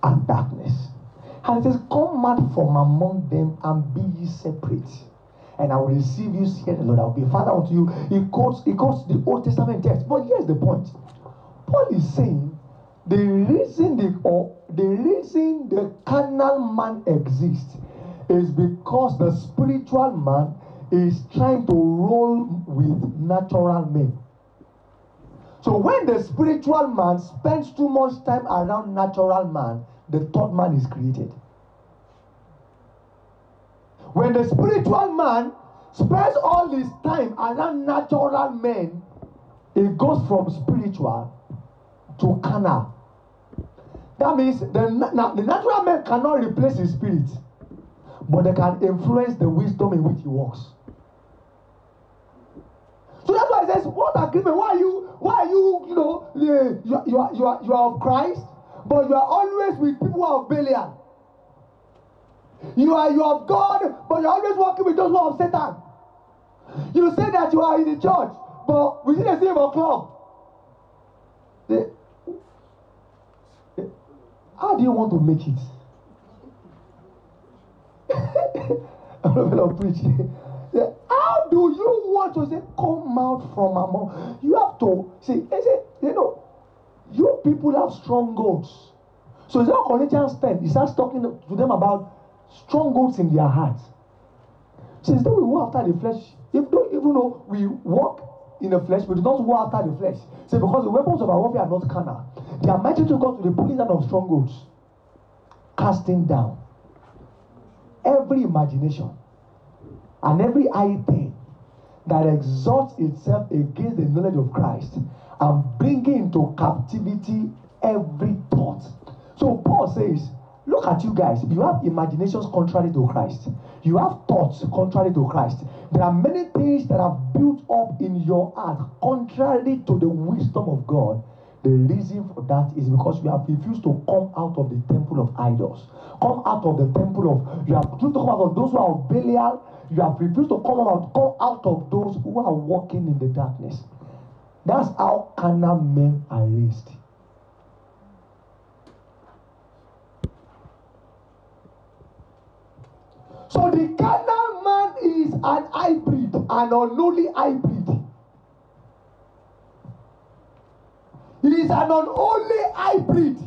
and darkness. And it says, come out from among them and be ye separate, and I will receive you, saith the Lord. I will be a father unto you. He quotes the Old Testament text. But here's the point. Paul is saying the reason the carnal man exists is because the spiritual man is trying to roll with natural men. So when the spiritual man spends too much time around natural man, the third man is created. When the spiritual man spends all his time around natural men, it goes from spiritual to carnal. That means the natural man cannot replace his spirit, but they can influence the wisdom in which he walks. So that's why it says, what agreement? Why are you you are of Christ, but you are always with people who are of Belial. You are of God, but you're always working with those who are of Satan. You say that you are in the church, but we see the same club. How do you want to make it? I'm not going to preach. How do you want to say, come out from among? You have to say, you people have strongholds. So in 2 Corinthians 10, he starts talking to them about strongholds in their hearts. Since then we walk after the flesh, even though we walk in the flesh, we do not walk after the flesh. So because the weapons of our warfare are not carnal, they are mighty to God to the pulling down of strongholds, casting down every imagination and every high thing that exalts itself against the knowledge of Christ, and bringing into captivity every thought. So Paul says, look at you guys. You have imaginations contrary to Christ. You have thoughts contrary to Christ. There are many things that have built up in your heart contrary to the wisdom of God. The reason for that is because you have refused to come out of the temple of idols. Come out of the temple of, you have refused to come out of those who are of Belial. You have refused to come out of those who are walking in the darkness. That's how carnal men are raised. So the carnal man is an hybrid, an unholy hybrid. He is an unholy hybrid.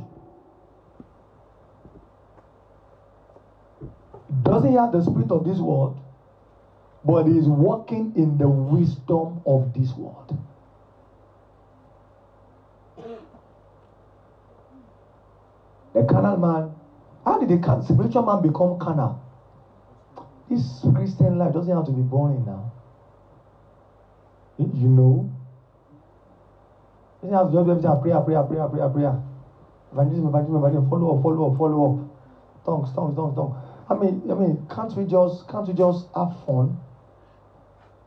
Doesn't have the spirit of this world, but he is walking in the wisdom of this world. The carnal man, how did the spiritual man become carnal? This Christian life doesn't have to be boring now. You know? You have to do prayer. Evangelism, follow up. Tongues. I mean, can't we just have fun?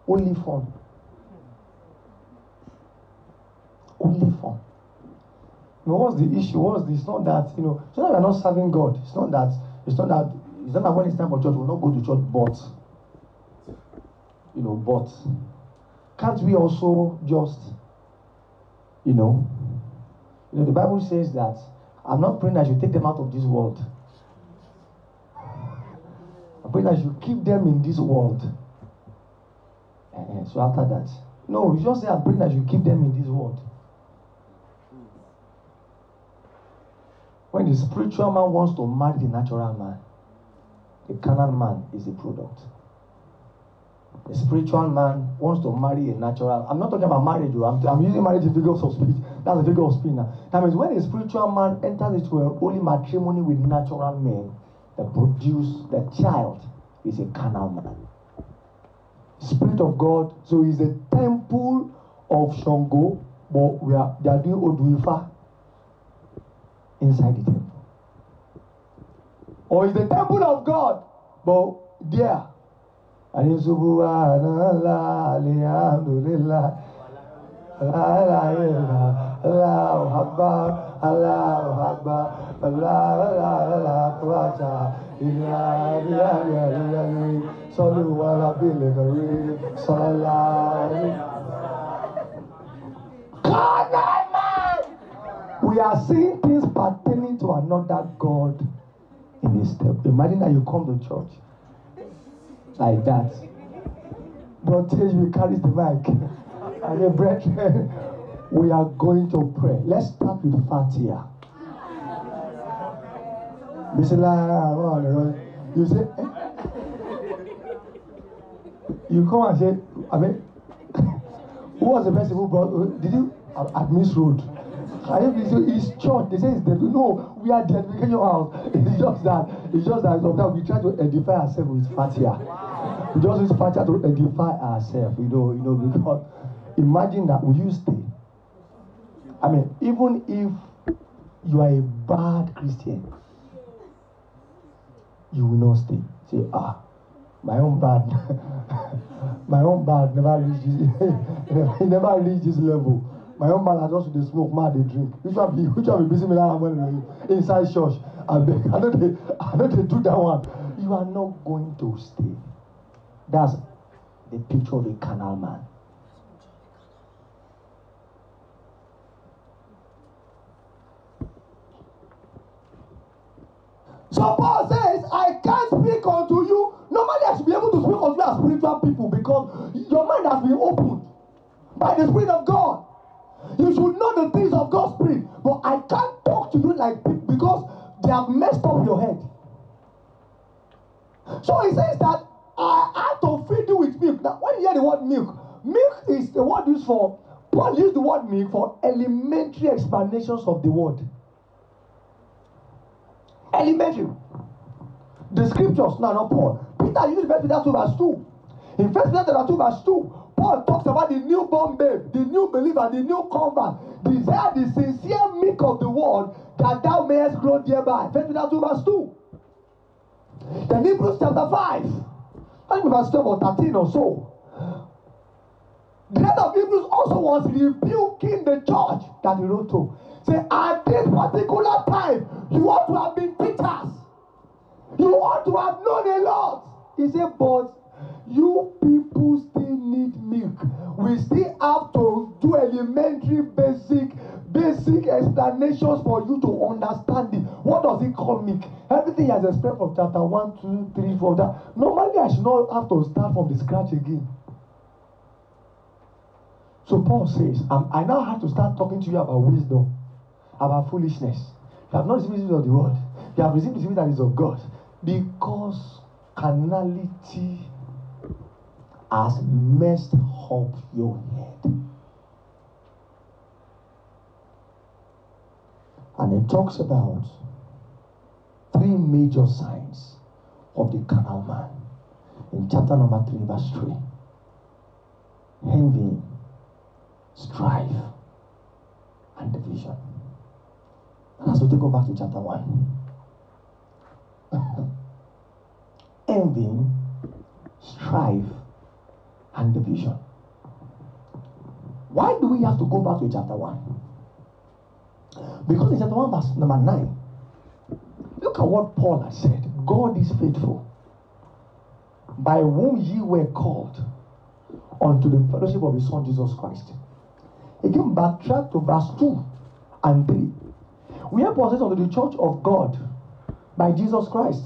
Only fun. What's the issue? It's not that, it's not that we're not serving God. It's not that it's not that when it's time for church, we'll not go to church, but, but can't we also just, the Bible says that I'm not praying that you take them out of this world. I'm praying that you keep them in this world. So after that, no, you just say I'm praying that you keep them in this world. When the spiritual man wants to marry the natural man, the carnal man is the product. The spiritual man wants to marry a natural. I'm not talking about marriage. I'm using marriage in figures of speech. That's a figure of speech now. That means when a spiritual man enters into a holy matrimony with natural men, the child is a carnal man. Spirit of God, so he's a temple of Shango, but they are doing Oduifa inside the temple. Or is the temple of God, but there. And Subhanallah, Alhamdulillah, Allahu Akbar, Allahu Akbar, Allahu Akbar, Sallu ala bil kareem, sallallahu. We are seeing things pertaining to another God in this step. Imagine that you come to church like that. But THB carries the mic. And the brethren, we are going to pray. Let's start with Fatiha. You say, you come and say, who was the person who brought, did you, at Miss Road? It's church. They say it's the, no, we are the edification house. It's just that sometimes we try to edify ourselves with Fatiha. We just use Fatiha to edify ourselves, because imagine that will you stay? Even if you are a bad Christian, you will not stay. Say, my own bad never reached this level. My own man, I just they smoke, man, they drink. Which one be busy me like inside church? I know they do that one. You are not going to stay. That's the picture of a carnal man. So Paul says, I can't speak unto you. Normally I should be able to speak unto you as spiritual people because your mind has been opened by the Spirit of God. You should know the things of God's Spirit. But I can't talk to you like people because they have messed up your head. So he says that I have to feed you with milk. Now, when you hear the word milk, milk is the word used for, Paul used the word milk for elementary explanations of the word. Elementary. The scriptures, not Paul. Peter used 1 Peter 2 verse 2. In 1 Peter 2 verse 2, Paul talks about the newborn babe, the new believer, the new convert. Desire the sincere milk of the word that thou mayest grow thereby. 1 Peter 2 verse 2. Then Hebrews chapter 5. I think verse 12 or 13 or so. The head of Hebrews also was rebuking the church that he wrote to. Say, at this particular time, you ought to have been teachers. You ought to have known a lot. He said, but you people still need milk. We still have to do elementary, basic explanations for you to understand it. What does he call milk? Everything he has explained from chapter 1, 2, 3, 4. That. Normally, I should not have to start from the scratch again. So Paul says, I now have to start talking to you about wisdom, about foolishness. You have not received the spirit of the world. You have received the spirit that is of God. Because carnality has messed up your head. And it talks about 3 major signs of the carnal man. In chapter number 3, verse 3. Envy, strife, and division. And as we take go back to chapter 1. Envy, strife, and division. Why do we have to go back to chapter 1? Because in chapter 1 verse number 9, look at what Paul has said. God is faithful, by whom ye were called unto the fellowship of his Son Jesus Christ. Again, backtrack to verse 2 and 3. We are possessed unto the church of God by Jesus Christ,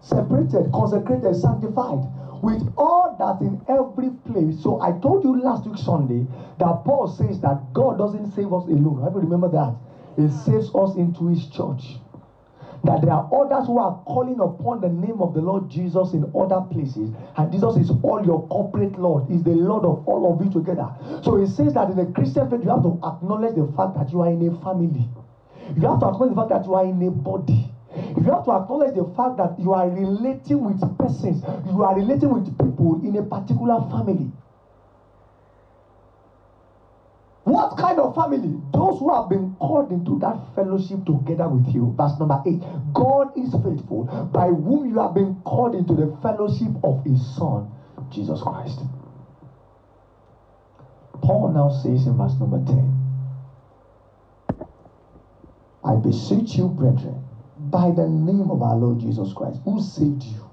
separated, consecrated, sanctified, with all that in every place. So I told you last week Sunday that Paul says that God doesn't save us alone. Have you remember that? He saves us into his church. That there are others who are calling upon the name of the Lord Jesus in other places, and Jesus is all your corporate Lord, is the Lord of all of you together. So he says that in the Christian faith you have to acknowledge the fact that you are in a family. You have to acknowledge the fact that you are in a body. You have to acknowledge the fact that you are relating with persons, you are relating with people in a particular family. What kind of family? Those who have been called into that fellowship together with you. Verse number 8. God is faithful, by whom you have been called into the fellowship of his Son, Jesus Christ. Paul now says in verse number 10, I beseech you, brethren, by the name of our Lord Jesus Christ, who saved you,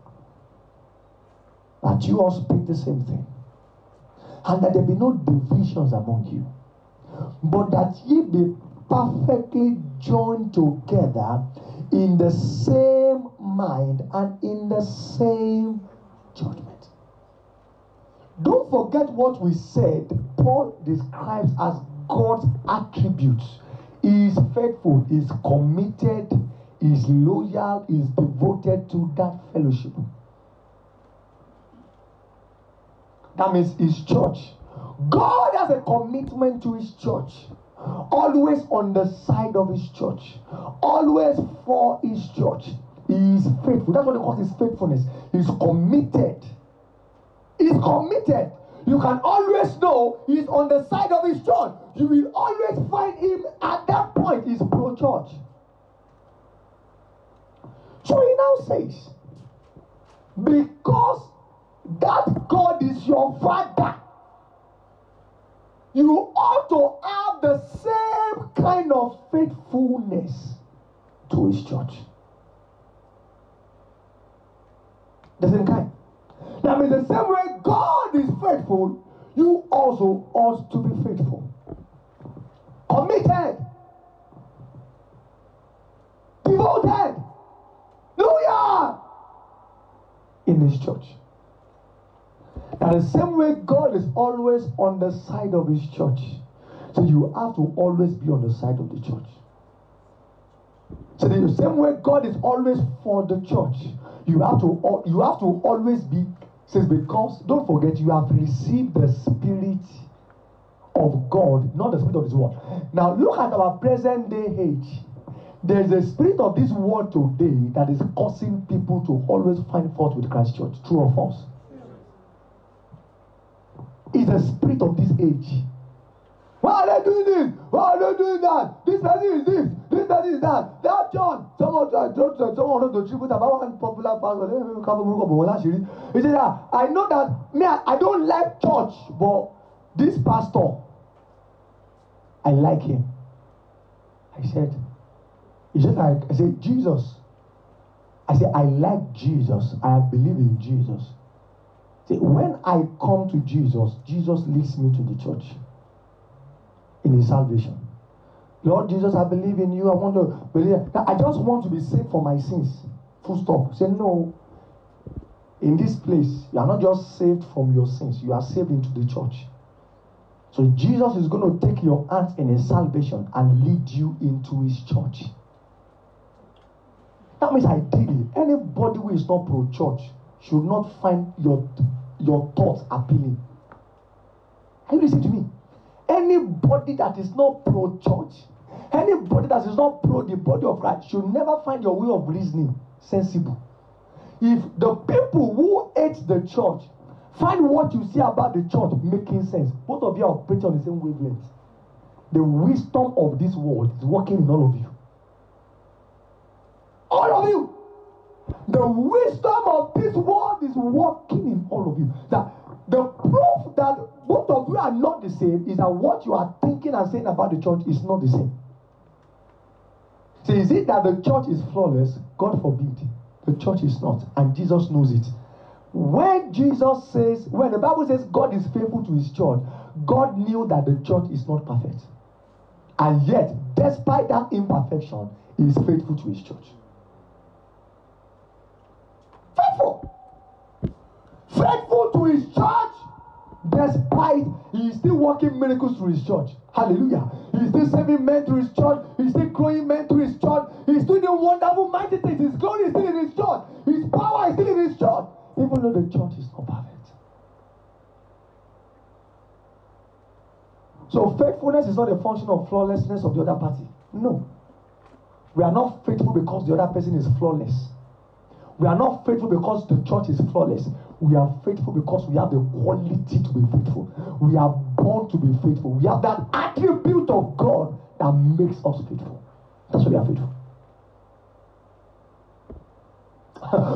that you all speak the same thing, and that there be no divisions among you, but that ye be perfectly joined together in the same mind and in the same judgment. Don't forget what we said. Paul describes as God's attributes. He is faithful, he is committed, he is loyal, he is devoted to that fellowship. That means his church. God has a commitment to his church. Always on the side of his church. Always for his church. He is faithful. That's what he calls his faithfulness. He's committed. He's committed. You can always know he's on the side of his church. You will always find him at that point. He's pro-church. So he now says, because that God is your father, you ought to have the same kind of faithfulness to his church. The same kind. That means the same way God is faithful, you also ought to be faithful. Committed. Devoted. Hallelujah. In his church. Now the same way God is always on the side of his church, so you have to always be on the side of the church. So the same way God is always for the church, you have to always be. Says because don't forget you have received the Spirit of God, not the spirit of this world. Now look at our present day age. There is a spirit of this world today that is causing people to always find fault with Christ Church. True or false? It's the spirit of this age. Why are they doing this? Why are they doing that? This person is this. This person is that. That John. Someone wrote to tribute about one popular pastor. He said, I know that I don't like church, but this pastor, I like him. I said, Jesus. I said, I like Jesus. I believe in Jesus. See, when I come to Jesus, Jesus leads me to the church in his salvation. Lord Jesus, I believe in you. I want to believe. I just want to be saved from my sins. Full stop. Say no. In this place, you are not just saved from your sins. You are saved into the church. So Jesus is going to take your hands in his salvation and lead you into his church. That means ideally, anybody who is not pro-church should not find your thoughts appealing. Are you listening to me? Anybody that is not pro-church, anybody that is not pro the body of Christ should never find your way of reasoning sensible. If the people who hate the church find what you see about the church making sense, both of you are operating on the same wavelength. The wisdom of this world is working in all of you. All of you. The wisdom of this world is working in all of you. That the proof that both of you are not the same is that what you are thinking and saying about the church is not the same. So is it that the church is flawless? God forbid. The church is not. And Jesus knows it. When the Bible says God is faithful to his church, God knew that the church is not perfect. And yet, despite that imperfection, he is faithful to his church. Faithful. Faithful to his church, despite he is still working miracles through his church. Hallelujah. He is still saving men through his church. He is still growing men through his church. He is still doing wonderful mighty things. His glory is still in his church. His power is still in his church. Even though the church is not perfect. So faithfulness is not a function of flawlessness of the other party. No. We are not faithful because the other person is flawless. We are not faithful because the church is flawless. We are faithful because we have the quality to be faithful. We are born to be faithful. We have that attribute of God that makes us faithful. That's why we are faithful.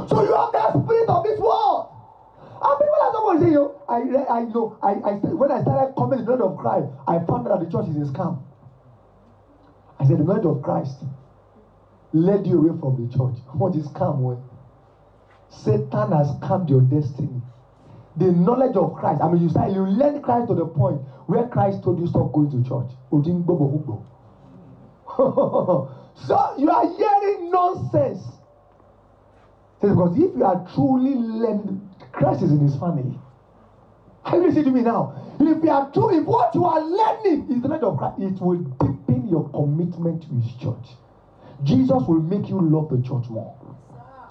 So you have that spirit of this world. And people are someone say, when I started coming to the knowledge of Christ, I found out that the church is a scam. I said, the knowledge of Christ led you away from the church. What is scam? Well? Satan has scammed your destiny. The knowledge of Christ. I mean, you learn Christ to the point where Christ told you stop going to church. So you are hearing nonsense. Because if you are truly learning, Christ is in his family. Are you listening to me now? If what you are learning is the knowledge of Christ, it will deepen your commitment to his church. Jesus will make you love the church more.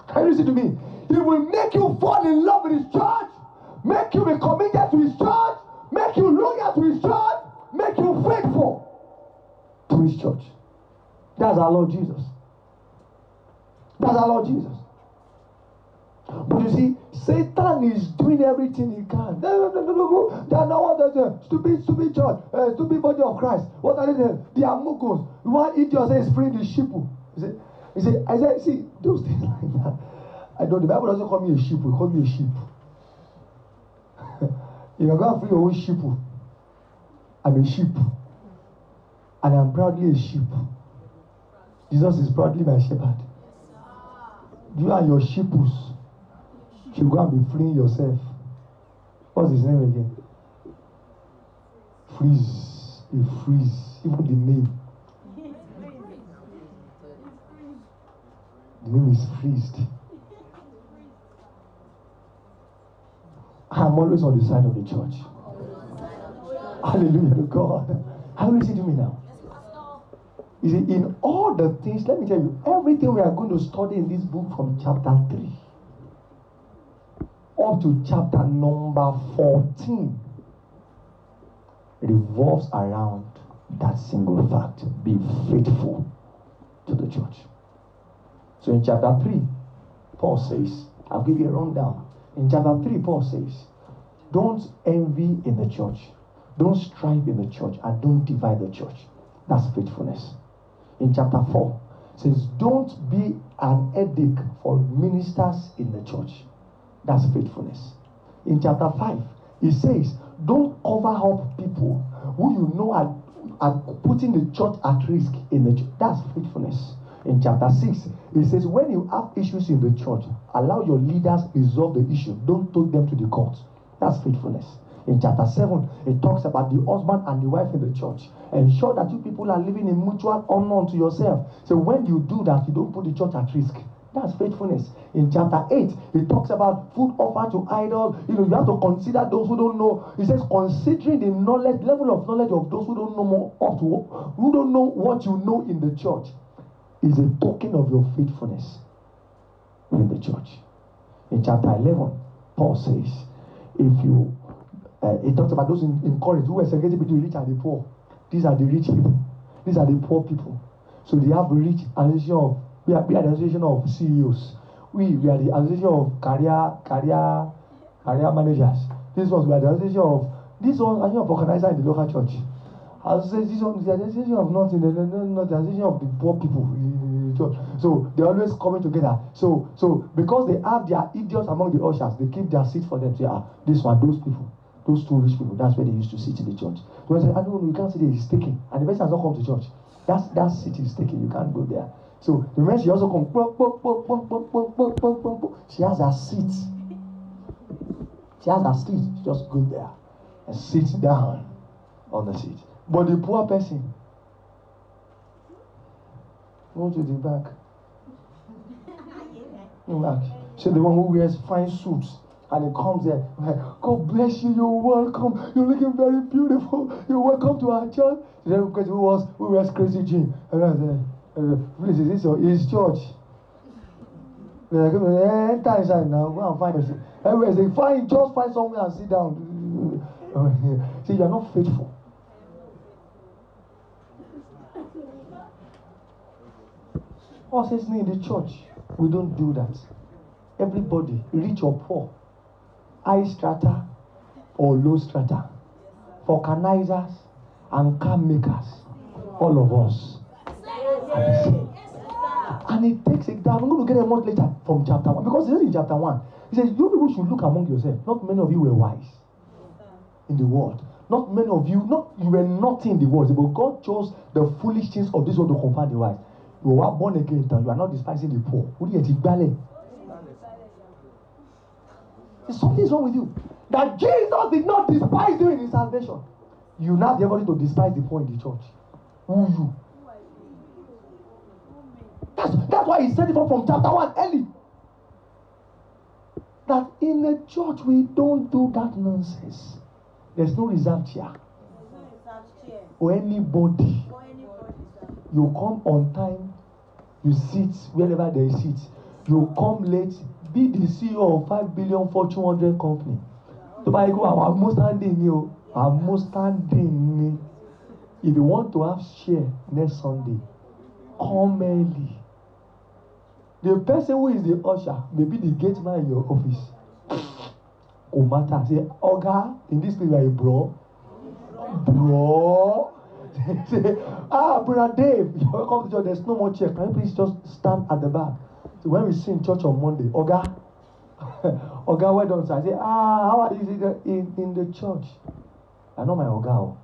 Can you listen to me? He will make you fall in love with his church, make you be committed to his church, make you loyal to his church, make you faithful to his church. That's our Lord Jesus. That's our Lord Jesus. But you see, Satan is doing everything he can. They are not what they say. Stupid church, stupid body of Christ. What are they doing? They are muggles. You want to eat yourself, free the sheep. I said, see, those things like that. I know the Bible doesn't call me a sheep, it calls me a sheep. If you're going to free your own sheep, I'm a sheep. And I'm proudly a sheep. Jesus is proudly my shepherd. You and your sheepus should go and be freeing yourself. What's his name again? Freeze. You freeze. Even the name. The name is freezed. I'm always on the side of the church. Hallelujah to God. How you listen to me now? You see, in all the things, let me tell you, everything we are going to study in this book from chapter 3 up to chapter number 14 revolves around that single fact. Be faithful to the church. So in chapter 3, Paul says, I'll give you a rundown. In chapter 3, Paul says, don't envy in the church, don't strive in the church, and don't divide the church. That's faithfulness. In chapter 4, it says, don't be an headache for ministers in the church. That's faithfulness. In chapter 5, it says, don't cover up people who you know are putting the church at risk in the church. That's faithfulness. In chapter 6, it says, when you have issues in the church, allow your leaders resolve the issue. Don't take them to the court. That's faithfulness. In chapter 7, it talks about the husband and the wife in the church. Ensure that you people are living in mutual honor to yourself. So when you do that, you don't put the church at risk. That's faithfulness. In chapter 8, it talks about food offered to idols. You have to consider those who don't know. It says, considering the level of knowledge of those who don't know who don't know what you know in the church, is a token of your faithfulness in the church. In chapter 11, Paul says, it talks about those in Corinth who were segregated between rich and the poor. These are the rich people. These are the poor people. So they have rich association we are the association of CEOs. We are the association of career managers. This one we are the association of organizer in the local church. This one is the association of not the association of the poor people in the church. So they always coming together. So because they have their idiots among the ushers, they keep their seats for them. Say, this one, those people, those two rich people, that's where they used to sit in the church. So I say, no, you can't sit there, he's taking. And the person has not come to church. That seat is taken, you can't go there. So the moment she also comes, she has her seat. She has her seat. She just goes there and sits down on the seat. But the poor person go to the back. Back. So the one who wears fine suits and he comes there, like, God bless you, you're welcome, you're looking very beautiful, you're welcome to our church. So then because who wears crazy jeans? And I said, please, is this his church? They're like, enter inside now, go and find yourself. Everybody say, fine, just find somewhere and sit down. See, you're not faithful. Us in the church, we don't do that. Everybody, rich or poor, high strata or low strata, vulcanizers and car makers, all of us are the same. And it takes a I'm going to get a month later from chapter 1, because it says in chapter 1, he says, you people should look among yourselves. Not many of you were wise in the world. Not many of you, you were nothing in the world, but God chose the foolish things of this world to confound the wise. You are born again, you are not despising the poor. There's something wrong with you. That Jesus did not despise you in his salvation. You now have the ability to despise the poor in the church. Who you? That's why he said it from chapter 1 early. That in the church we don't do that nonsense. There's no reserved chair. Or anybody. You come on time, you sit wherever there is seat. You come late, be the CEO of 5 billion Fortune 100 company. So by go, I'm most standing you. I'm most standing. If you want to have share next Sunday, come early. The person who is the usher, maybe the gate man in your office. No matter. Say, Oga, in this place, you are a bro. Bro. Say, Brother Dave, you welcome to church. There's no more chair. Can you please just stand at the back? So when we sing church on Monday, Oga, Oga, where don't I say, how are you in the church? I know my Oga.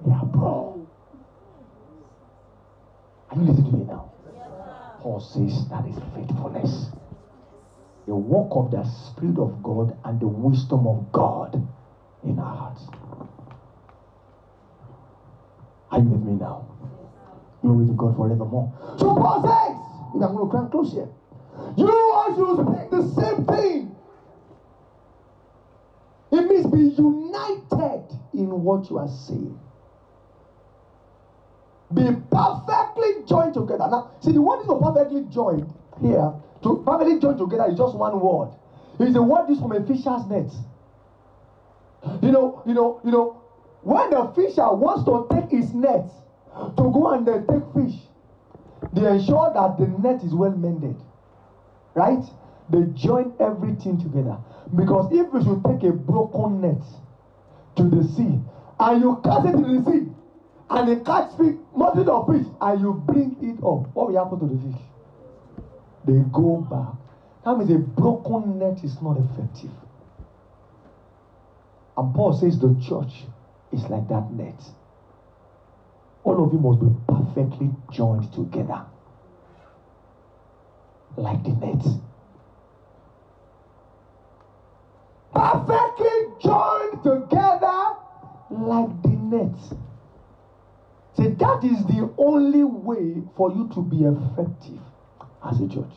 Yeah, bro. Are you listening to me now? Paul says that is faithfulness. The work of the Spirit of God and the wisdom of God in our hearts. Are you with me now? Glory to God forevermore. So Paul says, I'm going to come close here. You all should speak the same thing. It means be united in what you are saying. Be perfectly joined together. Now, see, the word is not perfectly joined here. To perfectly joined together is just one word. It's a word used from a fisher's net. You know, when the fisher wants to take his net to go and take fish, they ensure that the net is well mended. Right? They join everything together. Because if you should take a broken net to the sea and you cast it into the sea and they catch fish, multitude of fish, and you bring it up, what will happen to the fish? They go back. That means a broken net is not effective. And Paul says the church is like that net. All of you must be perfectly joined together. Like the net. Perfectly joined together like the net. See, that is the only way for you to be effective as a church.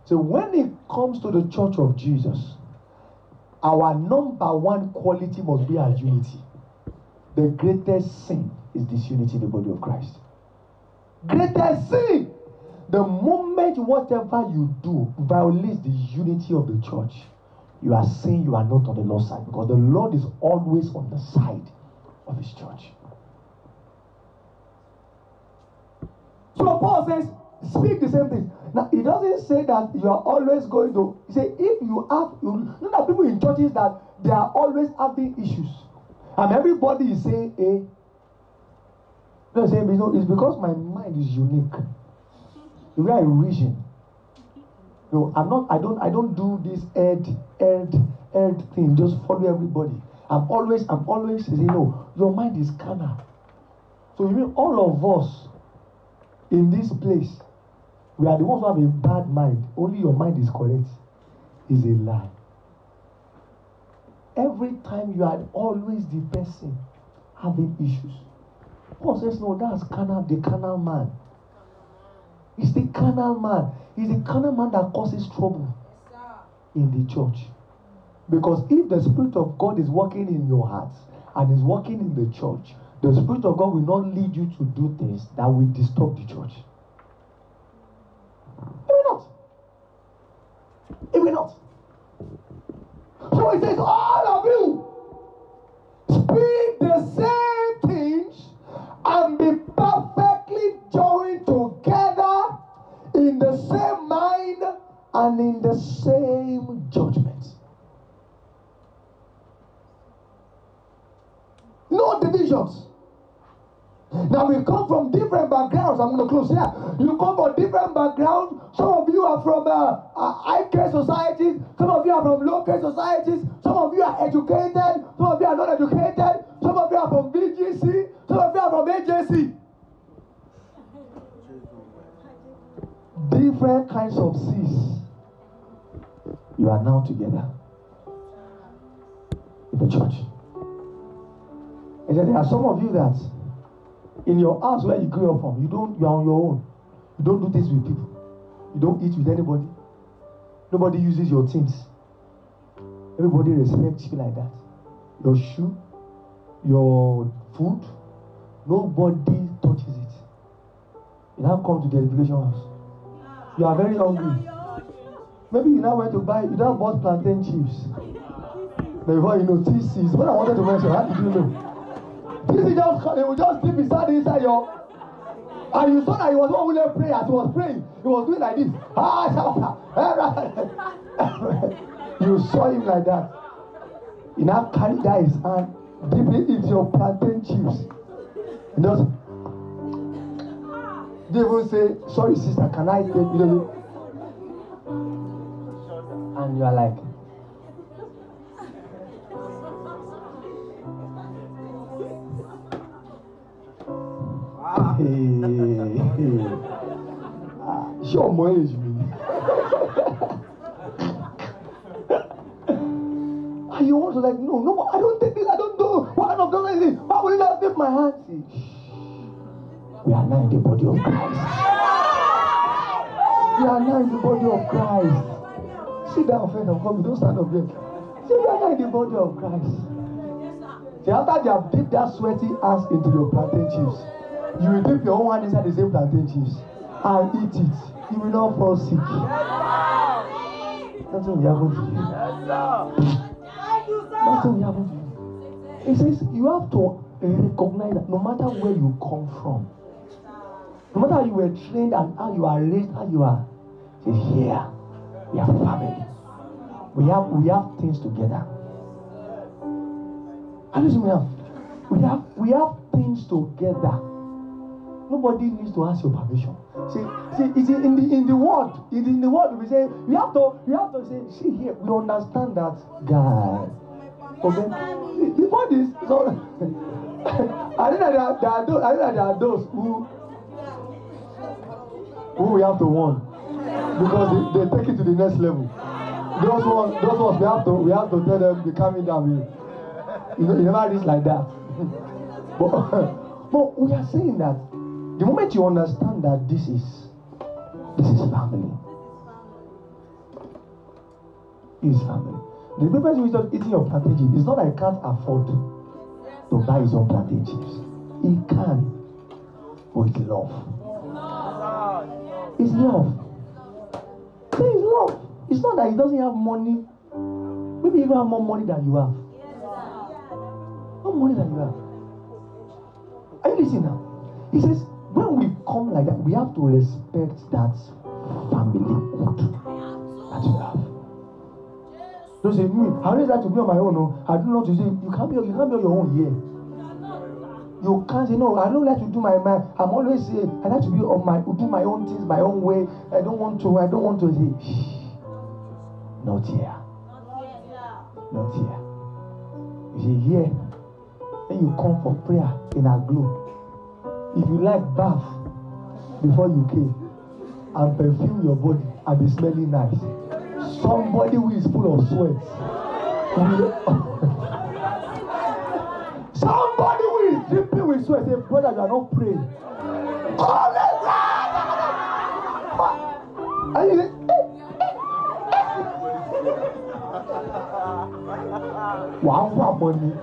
So when it comes to the church of Jesus, our number one quality must be our unity. The greatest sin is disunity in the body of Christ. Greatest sin! The moment whatever you do violates the unity of the church, you are saying you are not on the Lord's side, because the Lord is always on the side of his church. So Paul says, speak the same thing. Now, he doesn't say that you are always going to, he says, if you have, you know that people in churches that they are always having issues. And everybody is saying, no, saying, it's because my mind is unique. The way I reason. No, I don't do this head thing, just follow everybody. I'm always saying, no, your mind is carnal. So you mean all of us, in this place, we are the ones who have a bad mind. Only your mind is correct. Is a lie. Every time you are always the person having issues. Paul says, no, that's the carnal man. It's the carnal man. It's the carnal man that causes trouble in the church. Because if the Spirit of God is working in your heart and is working in the church, the Spirit of God will not lead you to do things that will disturb the church. It will not. It will not. So it says, all of you speak the same things and be perfectly joined together in the same mind and in the same judgment. No divisions. Now we come from different backgrounds. I'm going to close here. You come from different backgrounds. Some of you are from high-care societies. Some of you are from low-care societies. Some of you are educated. Some of you are not educated. Some of you are from BGC. Some of you are from AJC. Different kinds of C's. You are now together in the church. And then there are some of you that in your house where you grew up from, you are on your own. You don't do things with people. You don't eat with anybody. Nobody uses your things. Everybody respects you like that. Your shoe, your food, nobody touches it. You now come to the education house. You are very hungry. Maybe you now went to buy, you now bought plantain chips. Before you know, TC is what I wanted to mention. How did you know? TC just, they will just dip inside your. And you saw that he was one who pray. As he was praying, he was doing like this. You saw him like that. He now carried that his hand, dip it into your plantain chips. And just, they will say, sorry sister, can I take you? And you are like, show more age me. And you want to like, no, I don't take this, I don't do. What kind of God is this? Why will you not take my hand? We are now in the body of Christ. We are now in the body of Christ. Sit down, friend of God. Don't stand up there. See, we are now in the body of Christ. See, after they have dipped that sweaty ass into your plantain chips, you will dip your own hand inside the same plantain chips and eat it. You will not fall sick. That's what we happen to you. That's what we happen to you. It says you have to recognize that no matter where you come from, no matter how you were trained and how you are raised, how you are, say here we are family. We have things together. And listen, we have things together. Nobody needs to ask your permission. See, it's in the word. It's in the word we say we have to say, see here, we understand that guy. Okay. The point is so I think that there are those who we have to warn because they take it to the next level. Those ones we have to tell them be calming down. You never reach like that. but we are saying that the moment you understand that this is family. Is family. The person who is just eating your plantain chips, it's not that he can't afford to buy his own plantain chips. He can, but it's love. It's love. Say it's love. It's not that he doesn't have money. Maybe he even have more money than you have. More money than you have. Are you listening now? He says, when we come like that, we have to respect that familyhood that you have. Don't say, I always like to be on my own. No. I don't know to say, you can't be on your own here. You can't say, no, I don't like to do my mind. I'm always say, I like to be on do my own things, my own way. I don't want to say, not here. Not here. You see, here, when you come for prayer in our globe, if you like bath, before you came and perfume your body and be smelling nice. Somebody who is full of sweat. Somebody who is dripping with sweat. Say, brother, you are not praying. And you say, wow, money.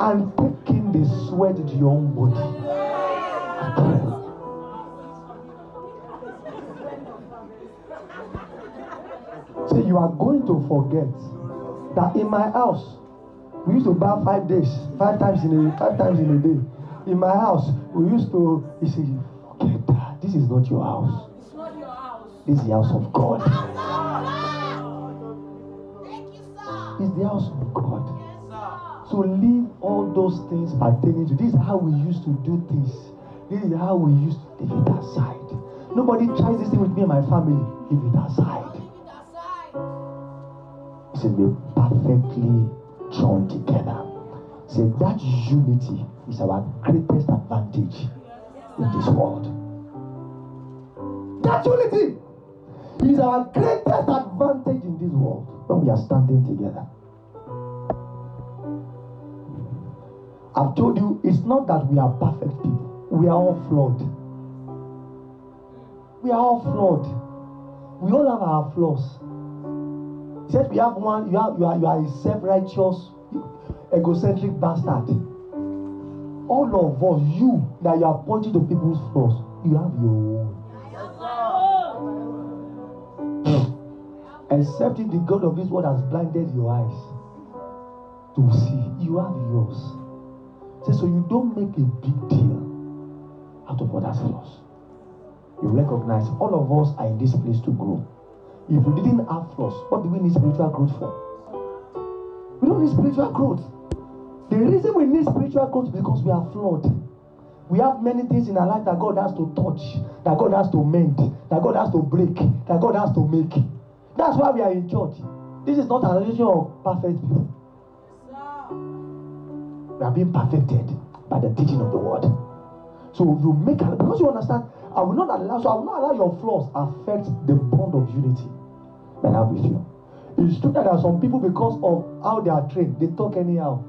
And taking the sweat into your own body. So you are going to forget that in my house, we used to bath 5 days, 5 times in a day. In my house, we used to, you say, forget that. This is not your house. It's not your house. This is the house of God. Thank you, sir. It's the house of God. Yes, sir. So leave all those things pertaining to this is how we used to do things. This is how we used to leave it aside. Nobody tries this thing with me and my family. Leave it aside. Leave it aside. It says be perfectly joined together. Say that unity is our greatest advantage in this world. That unity is our greatest advantage in this world when we are standing together. I've told you, it's not that we are perfect people. We are all flawed. We are all flawed. We all have our flaws. He said we have one, you are a self-righteous, egocentric bastard. All of us, you that you are pointing to people's flaws, you have your own. Except if the God of this world has blinded your eyes to see, you have yours. So you don't make a big deal out of others' flaws. You recognize all of us are in this place to grow. If we didn't have flaws, what do we need spiritual growth for? We don't need spiritual growth. The reason we need spiritual growth is because we are flawed. We have many things in our life that God has to touch, that God has to mend, that God has to break, that God has to make. That's why we are in church. This is not an organization of perfect people. We are being perfected by the teaching of the word. So you make it, because you understand, I will not allow your flaws affect the bond of unity that I have with you. It's true that there are some people, because of how they are trained, they talk anyhow.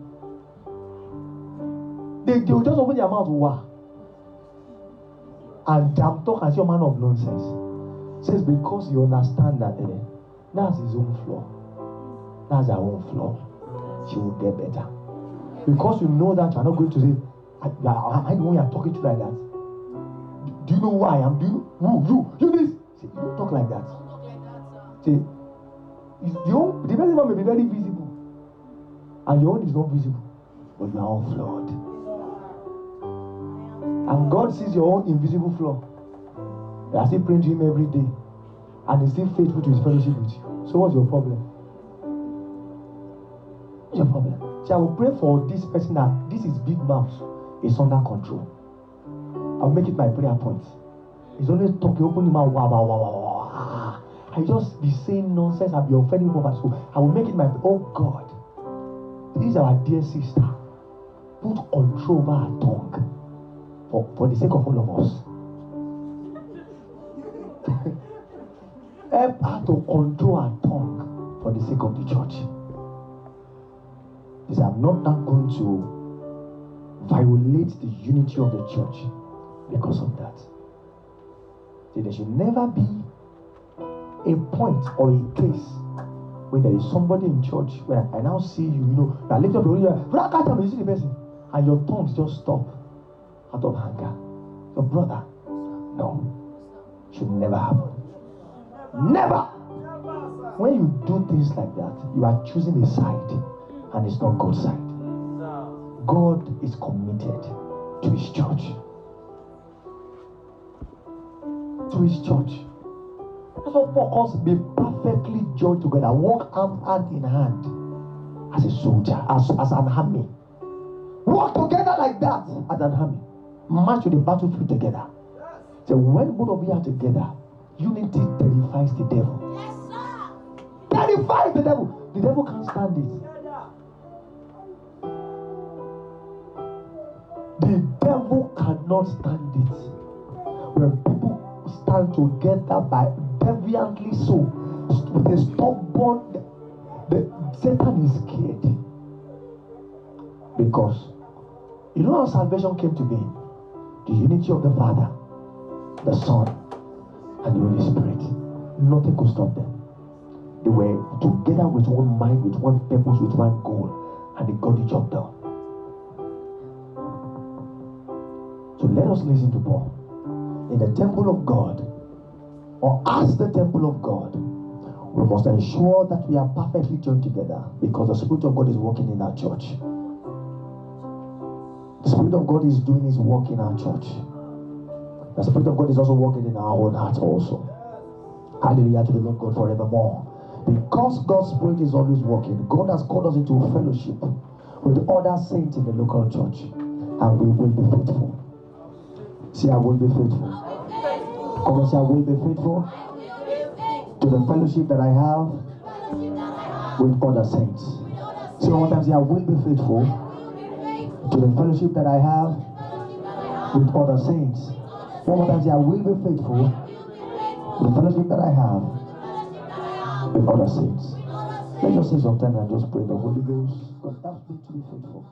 They will just open their mouth, wow. And I'm talking as your man of nonsense. Says because you understand that that's his own flaw. That's our own flaw. She will get better. Because you know that you are not going to say, am I the one you are talking to like that? Do you know who I am? Do you this? See, you don't talk like that. Don't talk like that, sir. See, the person may be very visible, and your own is not visible, but you are all flawed. And God sees your own invisible flaw. You are still praying to Him every day, and He's still faithful to His fellowship with you. So what's your problem? What's your problem? See, I will pray for this person that this is big mouth is under control. I'll make it my prayer point. He's always talking, open him out, wow. I just be saying nonsense, I'll be offending people. So I will make it my, oh God, this is our dear sister. Put control over her tongue for the sake of all of us. Help her to control her tongue for the sake of the church. Because I'm not going to violate the unity of the church because of that. See, there should never be a point or a case where there is somebody in church where I now see you, I lift up your voice, you see the person, and your tongues just stop out of anger. Your brother, no, should never happen. Never. When you do things like that, you are choosing a side, and it's not God's side. God is committed to His church. To His church. That's why Paul calls be perfectly joined together, walk hand in hand as a soldier, as an army. Walk together like that as an army. March to the battlefield together. So when both of you are together, unity terrifies the devil. Yes, sir. Terrifies the devil. The devil can't stand it. The devil cannot stand it. When people stand together by deviantly so, with a stubborn, Satan is scared. Because you know how salvation came to be? The unity of the Father, the Son, and the Holy Spirit. Nothing could stop them. They were together with one mind, with one purpose, with one goal, and they got the job done. So let us listen to Paul. In the temple of God, or as the temple of God, we must ensure that we are perfectly joined together, because the Spirit of God is working in our church. The Spirit of God is doing His work in our church. The Spirit of God is also working in our own hearts also. Hallelujah to the Lord God forevermore. Because God's Spirit is always working, God has called us into fellowship with other saints in the local church, and we will be faithful. See, I will be faithful. Come on, say, I will be faithful to the fellowship that I have with other saints. See, one more time, say, I will be faithful to the fellowship that I have with other saints. One more time, say, I will be faithful to the fellowship that I have with other saints. Let's just take some time and just pray the Holy Ghost. God, help me to be faithful.